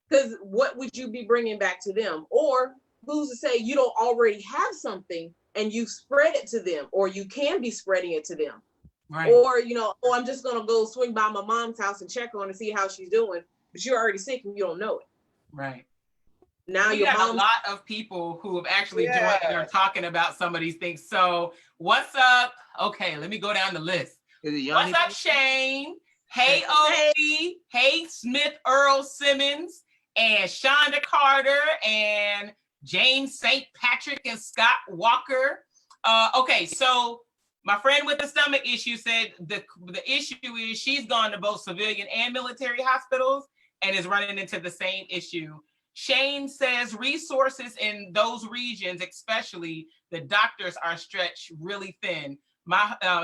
Because what would you be bringing back to them? Or who's to say you don't already have something and you spread it to them, or you can be spreading it to them. Right. Or, oh, I'm just going to go swing by my mom's house and check on her and see how she's doing, but you're already sick and you don't know it. Right. Now we got a lot of people who have actually joined and are talking about some of these things. So what's up? Okay, let me go down the list. What's up, Shane? Hey, Opie. Hey, Smith Earl Simmons and Shonda Carter and James St. Patrick and Scott Walker. Okay, so my friend with the stomach issue said the issue is she's gone to both civilian and military hospitals and is running into the same issue. Shane says resources in those regions, especially the doctors, are stretched really thin.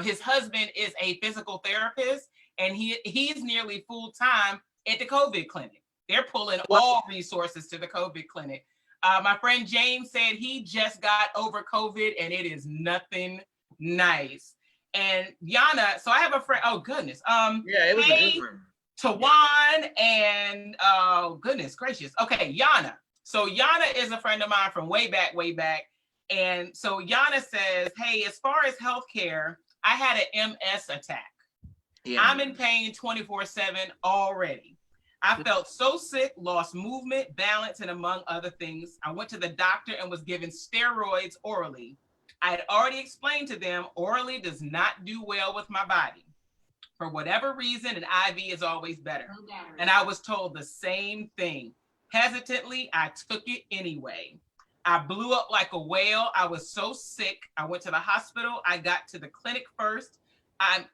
His husband is a physical therapist and he's nearly full time at the COVID clinic. They're pulling all resources to the COVID clinic. My friend James said he just got over COVID and it is nothing nice. And Yana, so I have a friend, oh goodness. It was a good one. Tawan and oh goodness gracious. Okay, Yana. So Yana is a friend of mine from way back. And so Yana says, hey, as far as healthcare, I had an MS attack. Yeah. I'm in pain 24/7 already. I felt so sick, lost movement, balance, and among other things. I went to the doctor and was given steroids orally. I had already explained to them orally does not do well with my body. For whatever reason, an IV is always better. And I was told the same thing. Hesitantly, I took it anyway. I blew up like a whale. I was so sick. I went to the hospital. I got to the clinic first. I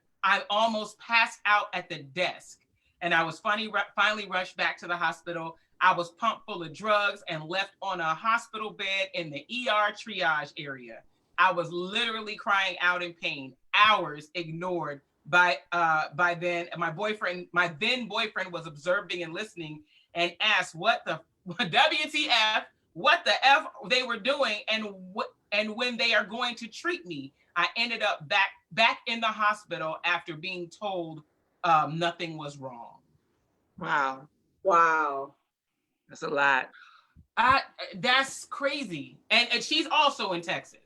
almost passed out at the desk. And I was finally rushed back to the hospital. I was pumped full of drugs and left on a hospital bed in the ER triage area. I was literally crying out in pain. Hours ignored. By then, my then boyfriend was observing and listening and asked what the WTF, what the F they were doing and when they are going to treat me. I ended up back in the hospital after being told nothing was wrong. Wow. That's a lot. That's crazy. And she's also in Texas.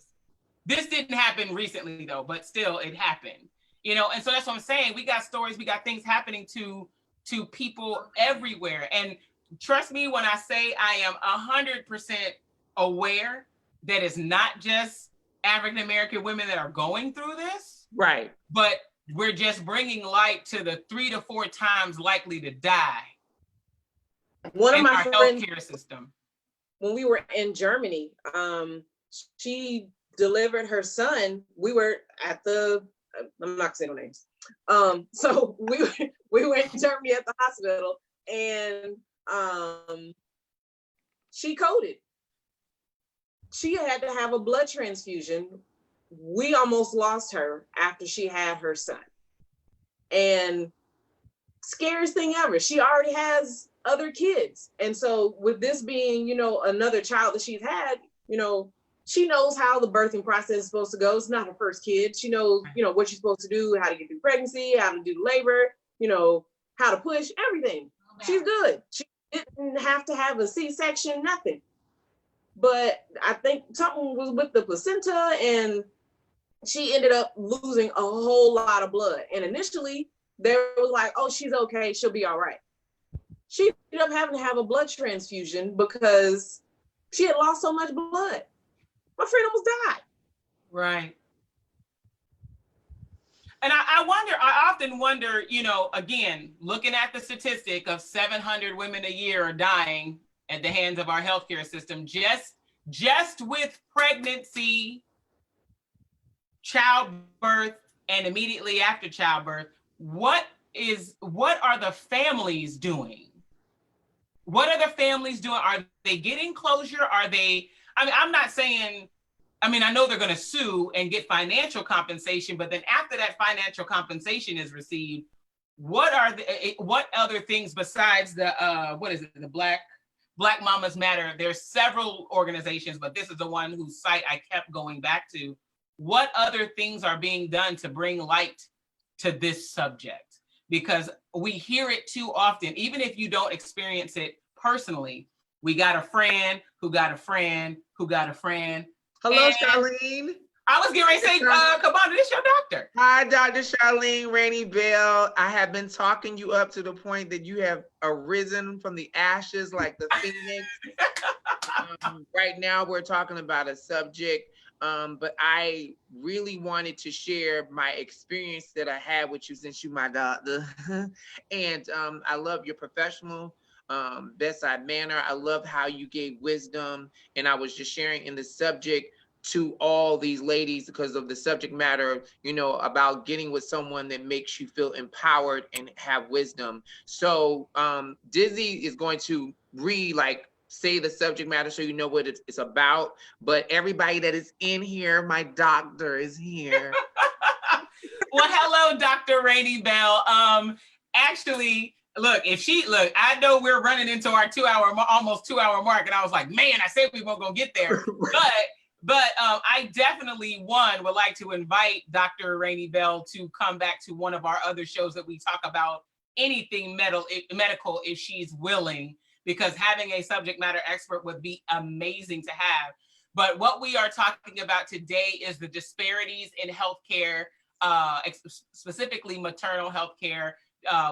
This didn't happen recently though, but still it happened. And so that's what I'm saying. We got stories, we got things happening to people everywhere. And trust me when I say I am 100% aware that it's not just African-American women that are going through this. Right. But we're just bringing light to the 3 to 4 times likely to die. One of my friends, healthcare system. When we were in Germany, she delivered her son. We were at I'm not gonna say no names. So we were in Germany at the hospital, and she coded. She had to have a blood transfusion. We almost lost her after she had her son. And scariest thing ever, she already has other kids. And so with this being, another child that she's had, she knows how the birthing process is supposed to go. It's not her first kid. She knows, what you're supposed to do, how to get through pregnancy, how to do labor, how to push, everything. She's good. She didn't have to have a C-section, nothing. But I think something was with the placenta and she ended up losing a whole lot of blood. And initially they were like, oh, she's okay. She'll be all right. She ended up having to have a blood transfusion because she had lost so much blood. My friend almost died. Right. And I often wonder, again, looking at the statistic of 700 women a year are dying at the hands of our healthcare system, just with pregnancy, childbirth, and immediately after childbirth. What are the families doing? What are the families doing? Are they getting closure? I'm not saying, I know they're going to sue and get financial compensation, but then after that financial compensation is received, what other things besides the Black Black Mamas Matter. There's several organizations, but this is the one whose site I kept going back to. What other things are being done to bring light to this subject? Because we hear it too often, even if you don't experience it personally. We got a friend who got a friend who got a friend. Hello, Charlene. I was getting ready to say, Cabana, this your doctor. Hi, Dr. Charlene Rainey Bell. I have been talking you up to the point that you have arisen from the ashes like the phoenix. Right now, we're talking about a subject, but I really wanted to share my experience that I had with you since you're my doctor. And I love your professional bedside manner. I love how you gave wisdom. And I was just sharing in the subject to all these ladies because of the subject matter, you know, about getting with someone that makes you feel empowered and have wisdom. So Dizzy is going to say the subject matter so you know what it's about. But everybody that is in here, my doctor is here. Well, hello, Dr. Rainey Bell. Actually, look, I know we're running into our almost 2 hour mark, and I was like, man, I said we weren't gonna get there, but I definitely would like to invite Dr. Rainey Bell to come back to one of our other shows that we talk about anything medical if she's willing, because having a subject matter expert would be amazing to have. But what we are talking about today is the disparities in healthcare, specifically maternal healthcare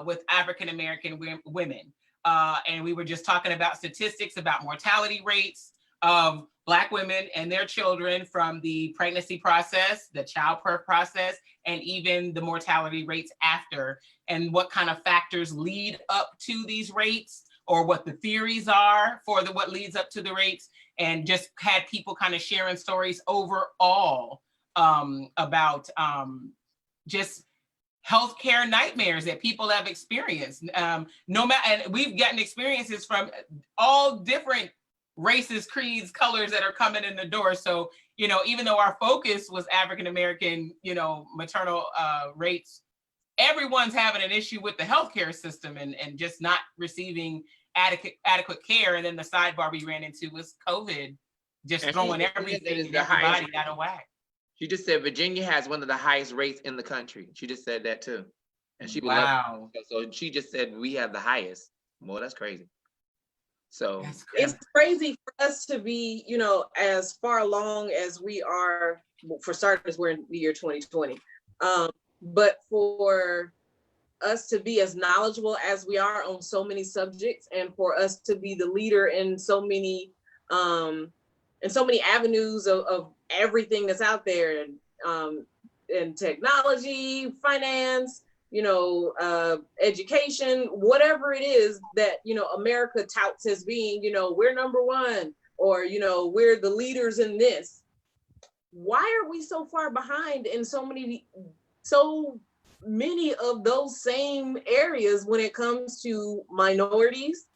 with African-American women. And we were just talking about statistics about mortality rates of Black women and their children from the pregnancy process, the childbirth process, and even the mortality rates after, and what kind of factors lead up to these rates, or what the theories are for what leads up to the rates, and just had people kind of sharing stories overall about just healthcare nightmares that people have experienced. And we've gotten experiences from all different races, creeds, colors that are coming in the door. So, you know, even though our focus was African-American, you know, maternal rates, everyone's having an issue with the healthcare system and just not receiving adequate care. And then the sidebar we ran into was COVID, just throwing everything and everybody out of whack. She just said Virginia has one of the highest rates in the country. She just said that too. And she wow. So she just said we have the highest. Well, that's crazy. So it's crazy for us to be, you know, as far along as we are. For starters, we're in the year 2020. But for us to be as knowledgeable as we are on so many subjects, and for us to be the leader in so many avenues of everything that's out there, in technology, finance, you know, education, whatever it is that, you know, America touts as being, you know, we're number one, or, you know, we're the leaders in this. Why are we so far behind in so many of those same areas when it comes to minorities?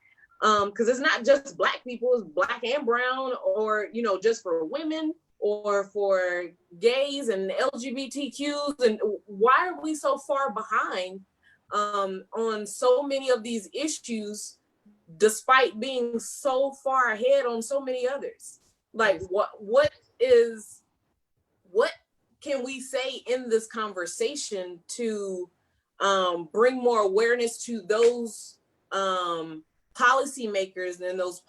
Because it's not just Black people, it's Black and brown, or, you know, just for women, or for gays and LGBTQs. And why are we so far behind on so many of these issues, despite being so far ahead on so many others? Like, what can we say in this conversation to bring more awareness to those policymakers and those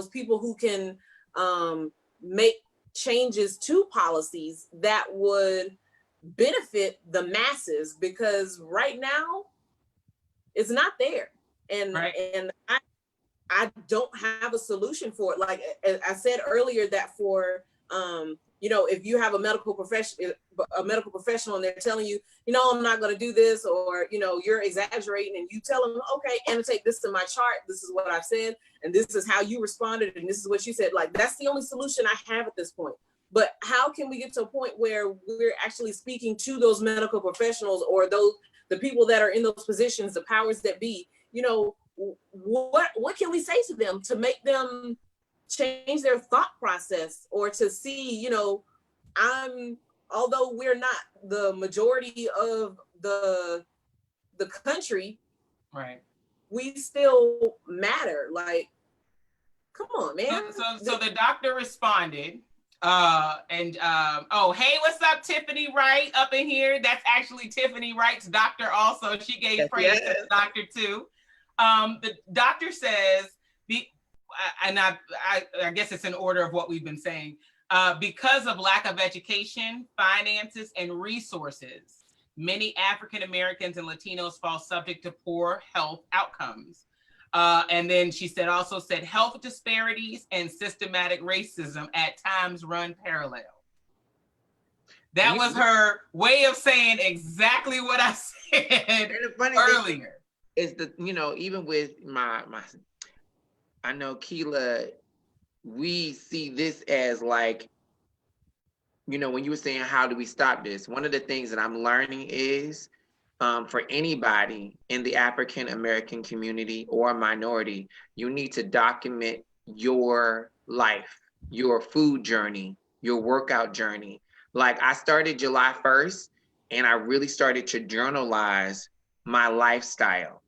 people who can make changes to policies that would benefit the masses? Because right now it's not there, and right. And I don't have a solution for it. Like I said earlier, that for you know, if you have a medical professional and they're telling you, you know, I'm not going to do this, or, you know, you're exaggerating, and you tell them, okay, annotate this in my chart, this is what I've said, and this is how you responded, and this is what you said. Like, that's the only solution I have at this point. But how can we get to a point where we're actually speaking to those medical professionals, or the people that are in those positions, the powers that be? You know, what can we say to them to make them change their thought process, or to see, you know, although we're not the majority of the country, right, we still matter. Like, Come on, man. So the doctor responded, oh, hey, what's up, Tiffany Wright up in here? That's actually Tiffany Wright's doctor also. She gave praise to the doctor too. The doctor says, I guess it's in order of what we've been saying, because of lack of education, finances, and resources, many African Americans and Latinos fall subject to poor health outcomes. And then she also said health disparities and systematic racism at times run parallel. That was her way of saying exactly what I said earlier. Is even with my I know Keela, we see this as like, when you were saying, how do we stop this? One of the things that I'm learning is for anybody in the African American community or minority, you need to document your life, your food journey, your workout journey. Like I started July 1st and I really started to journalize my lifestyle.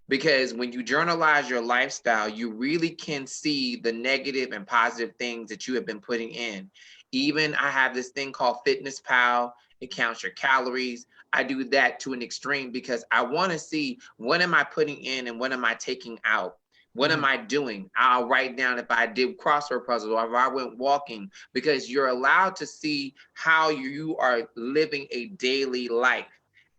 Because when you journalize your lifestyle, you really can see the negative and positive things that you have been putting in. Even I have this thing called Fitness Pal. It counts your calories. I do that to an extreme because I want to see what am I putting in and what am I taking out? What am I doing? I'll write down if I did crossword puzzles or if I went walking, because you're allowed to see how you are living a daily life.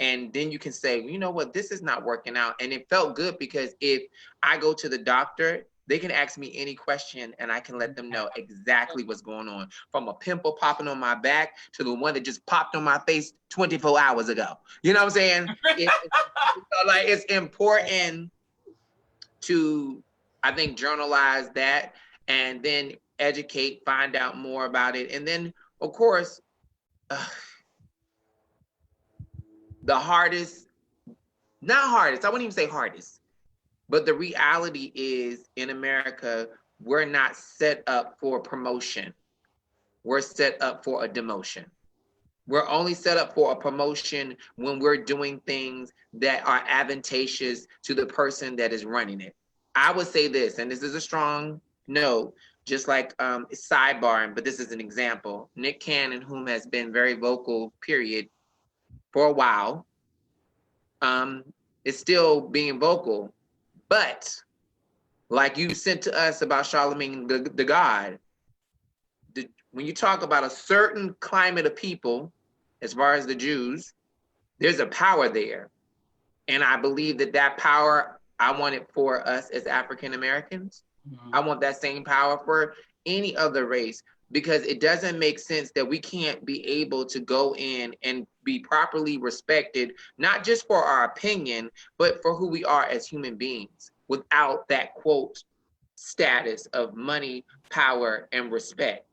And then you can say, you know what, this is not working out. And it felt good because if I go to the doctor, they can ask me any question and I can let them know exactly what's going on, from a pimple popping on my back to the one that just popped on my face 24 hours ago. You know what I'm saying? It's important to, I think, journalize that and then educate, find out more about it. And then, of course, the hardest, not hardest, I wouldn't even say hardest, but the reality is in America, we're not set up for promotion. We're set up for a demotion. We're only set up for a promotion when we're doing things that are advantageous to the person that is running it. I would say this, and this is a strong note, just like sidebar, but this is an example. Nick Cannon, whom has been very vocal, period, for a while, is still being vocal. But like you said to us about Charlemagne the God, when you talk about a certain climate of people, as far as the Jews, there's a power there. And I believe that power, I want it for us as African Americans. Mm-hmm. I want that same power for any other race, because it doesn't make sense that we can't be able to go in and be properly respected, not just for our opinion, but for who we are as human beings, without that quote status of money, power, and respect.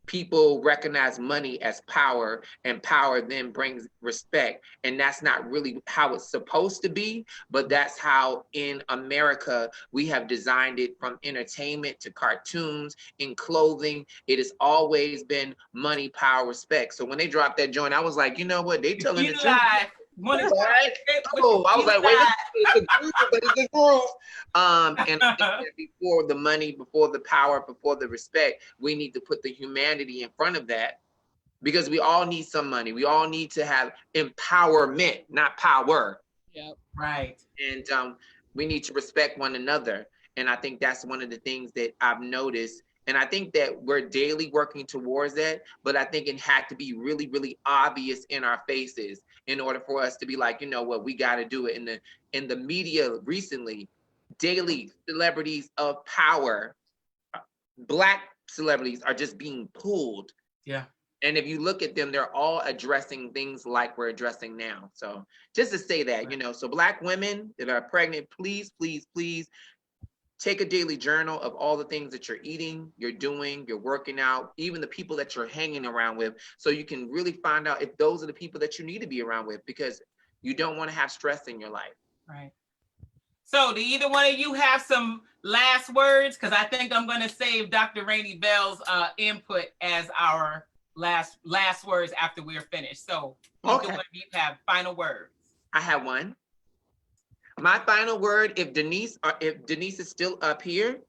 People recognize money as power, and power then brings respect. And that's not really how it's supposed to be, but that's how in America we have designed it, from entertainment to cartoons, in clothing. It has always been money, power, respect. So when they dropped that joint, I was like, you know what? They telling the truth. I was like, wait, it's a groove, but it's a groove. And I think that before the money, before the power, before the respect, we need to put the humanity in front of that, because we all need some money. We all need to have empowerment, not power. Yep. Right. And we need to respect one another. And I think that's one of the things that I've noticed. And I think that we're daily working towards that, but I think it had to be really, really obvious in our faces in order for us to be like, you know what, we got to do it. In the media recently, daily celebrities of power, Black celebrities, are just being pulled. Yeah. And if you look at them, they're all addressing things like we're addressing now. So just to say that, so Black women that are pregnant, please, please, please, take a daily journal of all the things that you're eating, you're doing, you're working out, even the people that you're hanging around with, so you can really find out if those are the people that you need to be around with, because you don't want to have stress in your life. Right. So do either one of you have some last words? Because I think I'm going to save Dr. Rainey Bell's input as our last words after we're finished. So either one of you have final words. I have one. My final word, if Denise is still up here,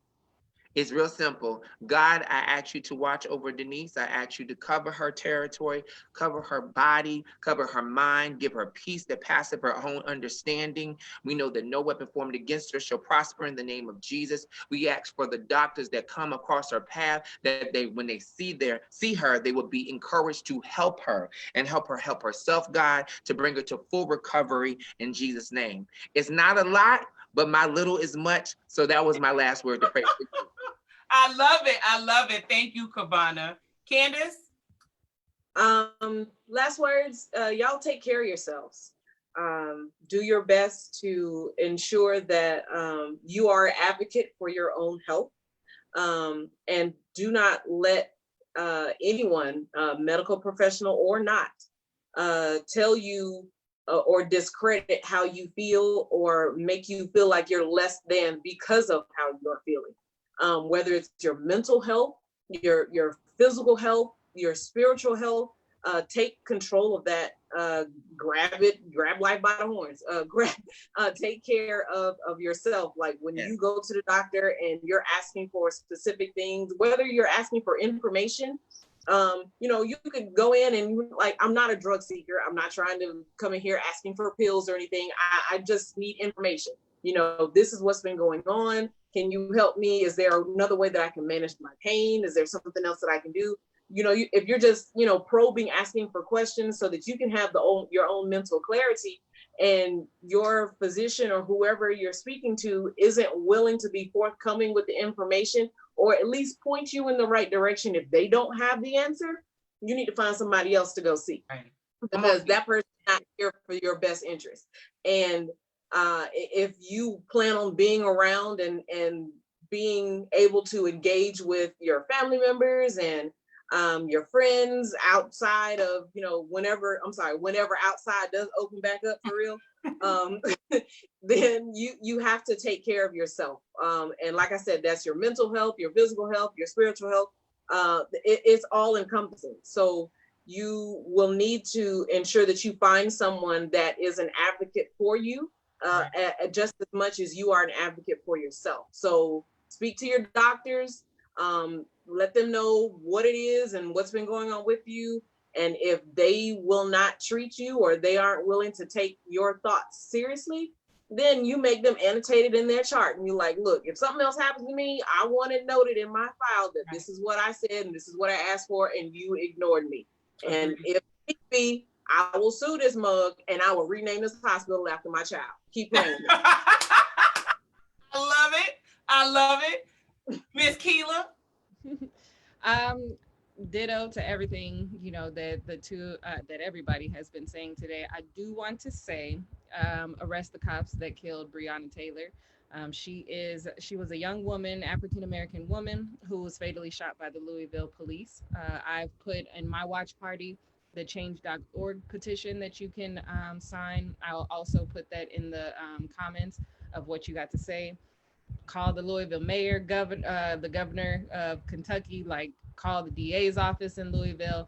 It's real simple. God, I ask you to watch over Denise. I ask you to cover her territory, cover her body, cover her mind, give her peace that passeth her own understanding. We know that no weapon formed against her shall prosper in the name of Jesus. We ask for the doctors that come across her path, that they, when they see her, they will be encouraged to help her and help herself, God, to bring her to full recovery in Jesus' name. It's not a lot, but my little is much. So that was my last word to pray for you. I love it. I love it. Thank you, Kavana. Candace? Last words, y'all take care of yourselves. Do your best to ensure that you are an advocate for your own health. And do not let anyone, medical professional or not, tell you or discredit how you feel or make you feel like you're less than because of how you're feeling. Whether it's your mental health, your physical health, your spiritual health, take control of that. Grab life by the horns. Take care of yourself. Like when you go to the doctor and you're asking for specific things, whether you're asking for information, you could go in and like, I'm not a drug seeker. I'm not trying to come in here asking for pills or anything. I just need information. This is what's been going on. Can you help me? Is there another way that I can manage my pain? Is there something else that I can do? If you're just, probing, asking for questions so that you can have your own mental clarity, and your physician or whoever you're speaking to isn't willing to be forthcoming with the information or at least point you in the right direction, if they don't have the answer, you need to find somebody else to go see. Right. Because that person's not here for your best interest. And if you plan on being around and being able to engage with your family members and your friends outside of, whenever outside does open back up for real, then you have to take care of yourself. And like I said, that's your mental health, your physical health, your spiritual health. It's all encompassing. So you will need to ensure that you find someone that is an advocate for you, just as much as you are an advocate for yourself. So speak to your doctors, let them know what it is and what's been going on with you. And if they will not treat you or they aren't willing to take your thoughts seriously, then you make them annotated in their chart. And you're like, look, if something else happens to me, I want it noted in my file that this is what I said and this is what I asked for, and you ignored me. And if need be, I will sue this mug and I will rename this hospital after my child. Keep playing. I love it. Miss Keela? Ditto to everything that everybody has been saying today. I do want to say, arrest the cops that killed Breonna Taylor. She was a young woman, African-American woman, who was fatally shot by the Louisville police. I've put in my watch party the change.org petition that you can sign. I'll also put that in the comments of what you got to say. Call the Louisville mayor, the governor of Kentucky, call the DA's office in Louisville,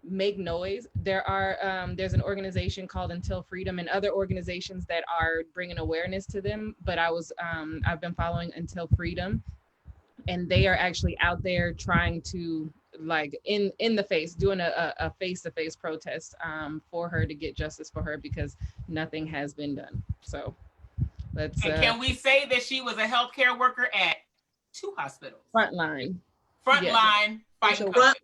make noise. There's an organization called Until Freedom and other organizations that are bringing awareness to them. But I've been following Until Freedom, and they are actually out there trying to in the face, doing a face-to-face protest for her, to get justice for her, because nothing has been done. So let's. And can we say that she was a healthcare worker at 2 hospitals? Frontline, fighting COVID.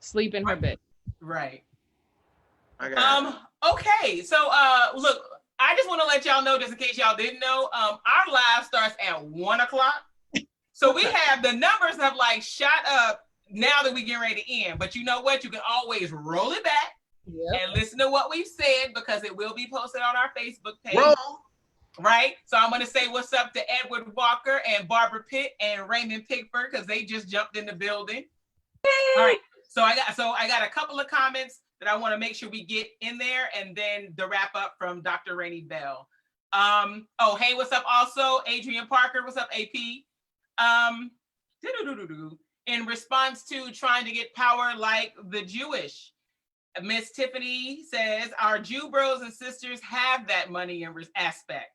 Sleep in her bed. Right. Okay, so look, I just want to let y'all know, just in case y'all didn't know, our live starts at 1:00. So we have, the numbers have shot up now that we get ready to end. But you know what? You can always roll it back and listen to what we've said, because it will be posted on our Facebook page. Roll. Right? So I'm going to say what's up to Edward Walker and Barbara Pitt and Raymond Pickford, because they just jumped in the building. All right. So I got a couple of comments that I want to make sure we get in there, and then the wrap up from Dr. Rainey Bell. Hey, what's up also? Adrian Parker, what's up, AP? In response to trying to get power like the Jewish, Miss Tiffany says, our Jew bros and sisters have that money and aspect.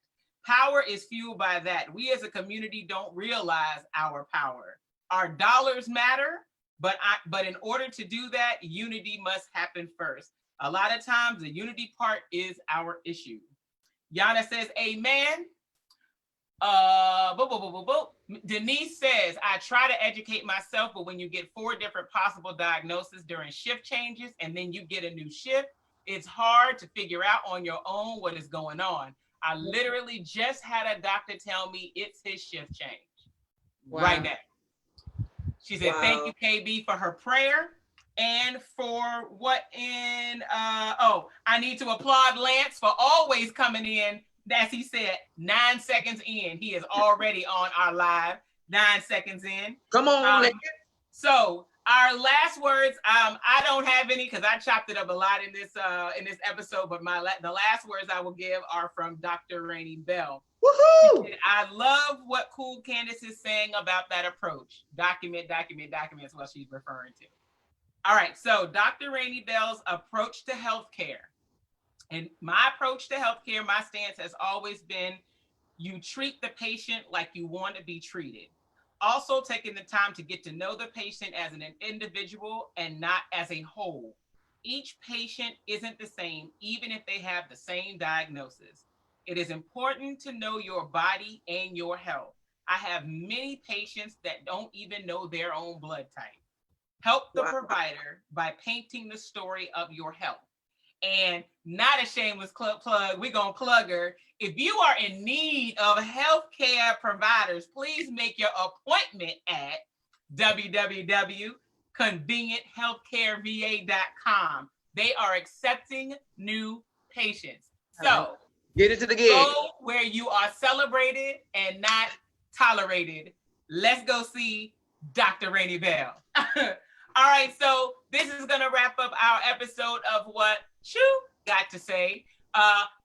Power is fueled by that. We as a community don't realize our power. Our dollars matter, but in order to do that, unity must happen first. A lot of times the unity part is our issue. Yana says, amen. Denise says, I try to educate myself, but when you get 4 different possible diagnoses during shift changes and then you get a new shift, it's hard to figure out on your own what is going on. I literally just had a doctor tell me it's his shift change right now. She said, thank you, KB, for her prayer and for I need to applaud Lance for always coming in. As he said, 9 seconds in, he is already on our live. 9 seconds in. Come on. So our last words, I don't have any because I chopped it up a lot in this episode. But the last words I will give are from Dr. Rainey Bell. Woohoo! I love what Cool Candace is saying about that approach. Document is what she's referring to. All right, so Dr. Rainey Bell's approach to healthcare. And my approach to healthcare, my stance has always been, you treat the patient like you want to be treated. Also taking the time to get to know the patient as an individual and not as a whole. Each patient isn't the same, even if they have the same diagnosis. It is important to know your body and your health. I have many patients that don't even know their own blood type. Help the provider by painting the story of your health. And not a shameless plug, we're going to plug her. If you are in need of healthcare providers, please make your appointment at www.convenienthealthcareva.com. They are accepting new patients. So get it to the gig. Go where you are celebrated and not tolerated. Let's go see Dr. Rainey Bell. All right, so this is going to wrap up our episode of Whatchu Got to Say.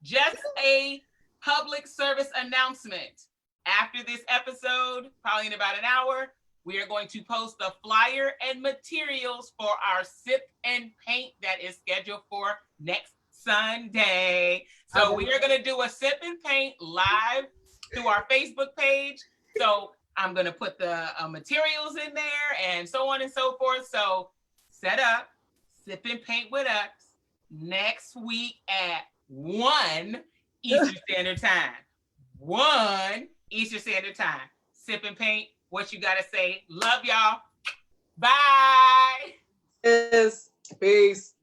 Just a public service announcement. After this episode, probably in about an hour, we are going to post the flyer and materials for our sip and paint that is scheduled for next Sunday. So we are going to do a sip and paint live through our Facebook page. So I'm going to put the materials in there and so on and so forth. So set up, sip and paint with us next week at 1 Eastern Standard Time. 1 Eastern Standard Time. Sip and paint, what you got to say. Love y'all. Bye. Yes. Peace.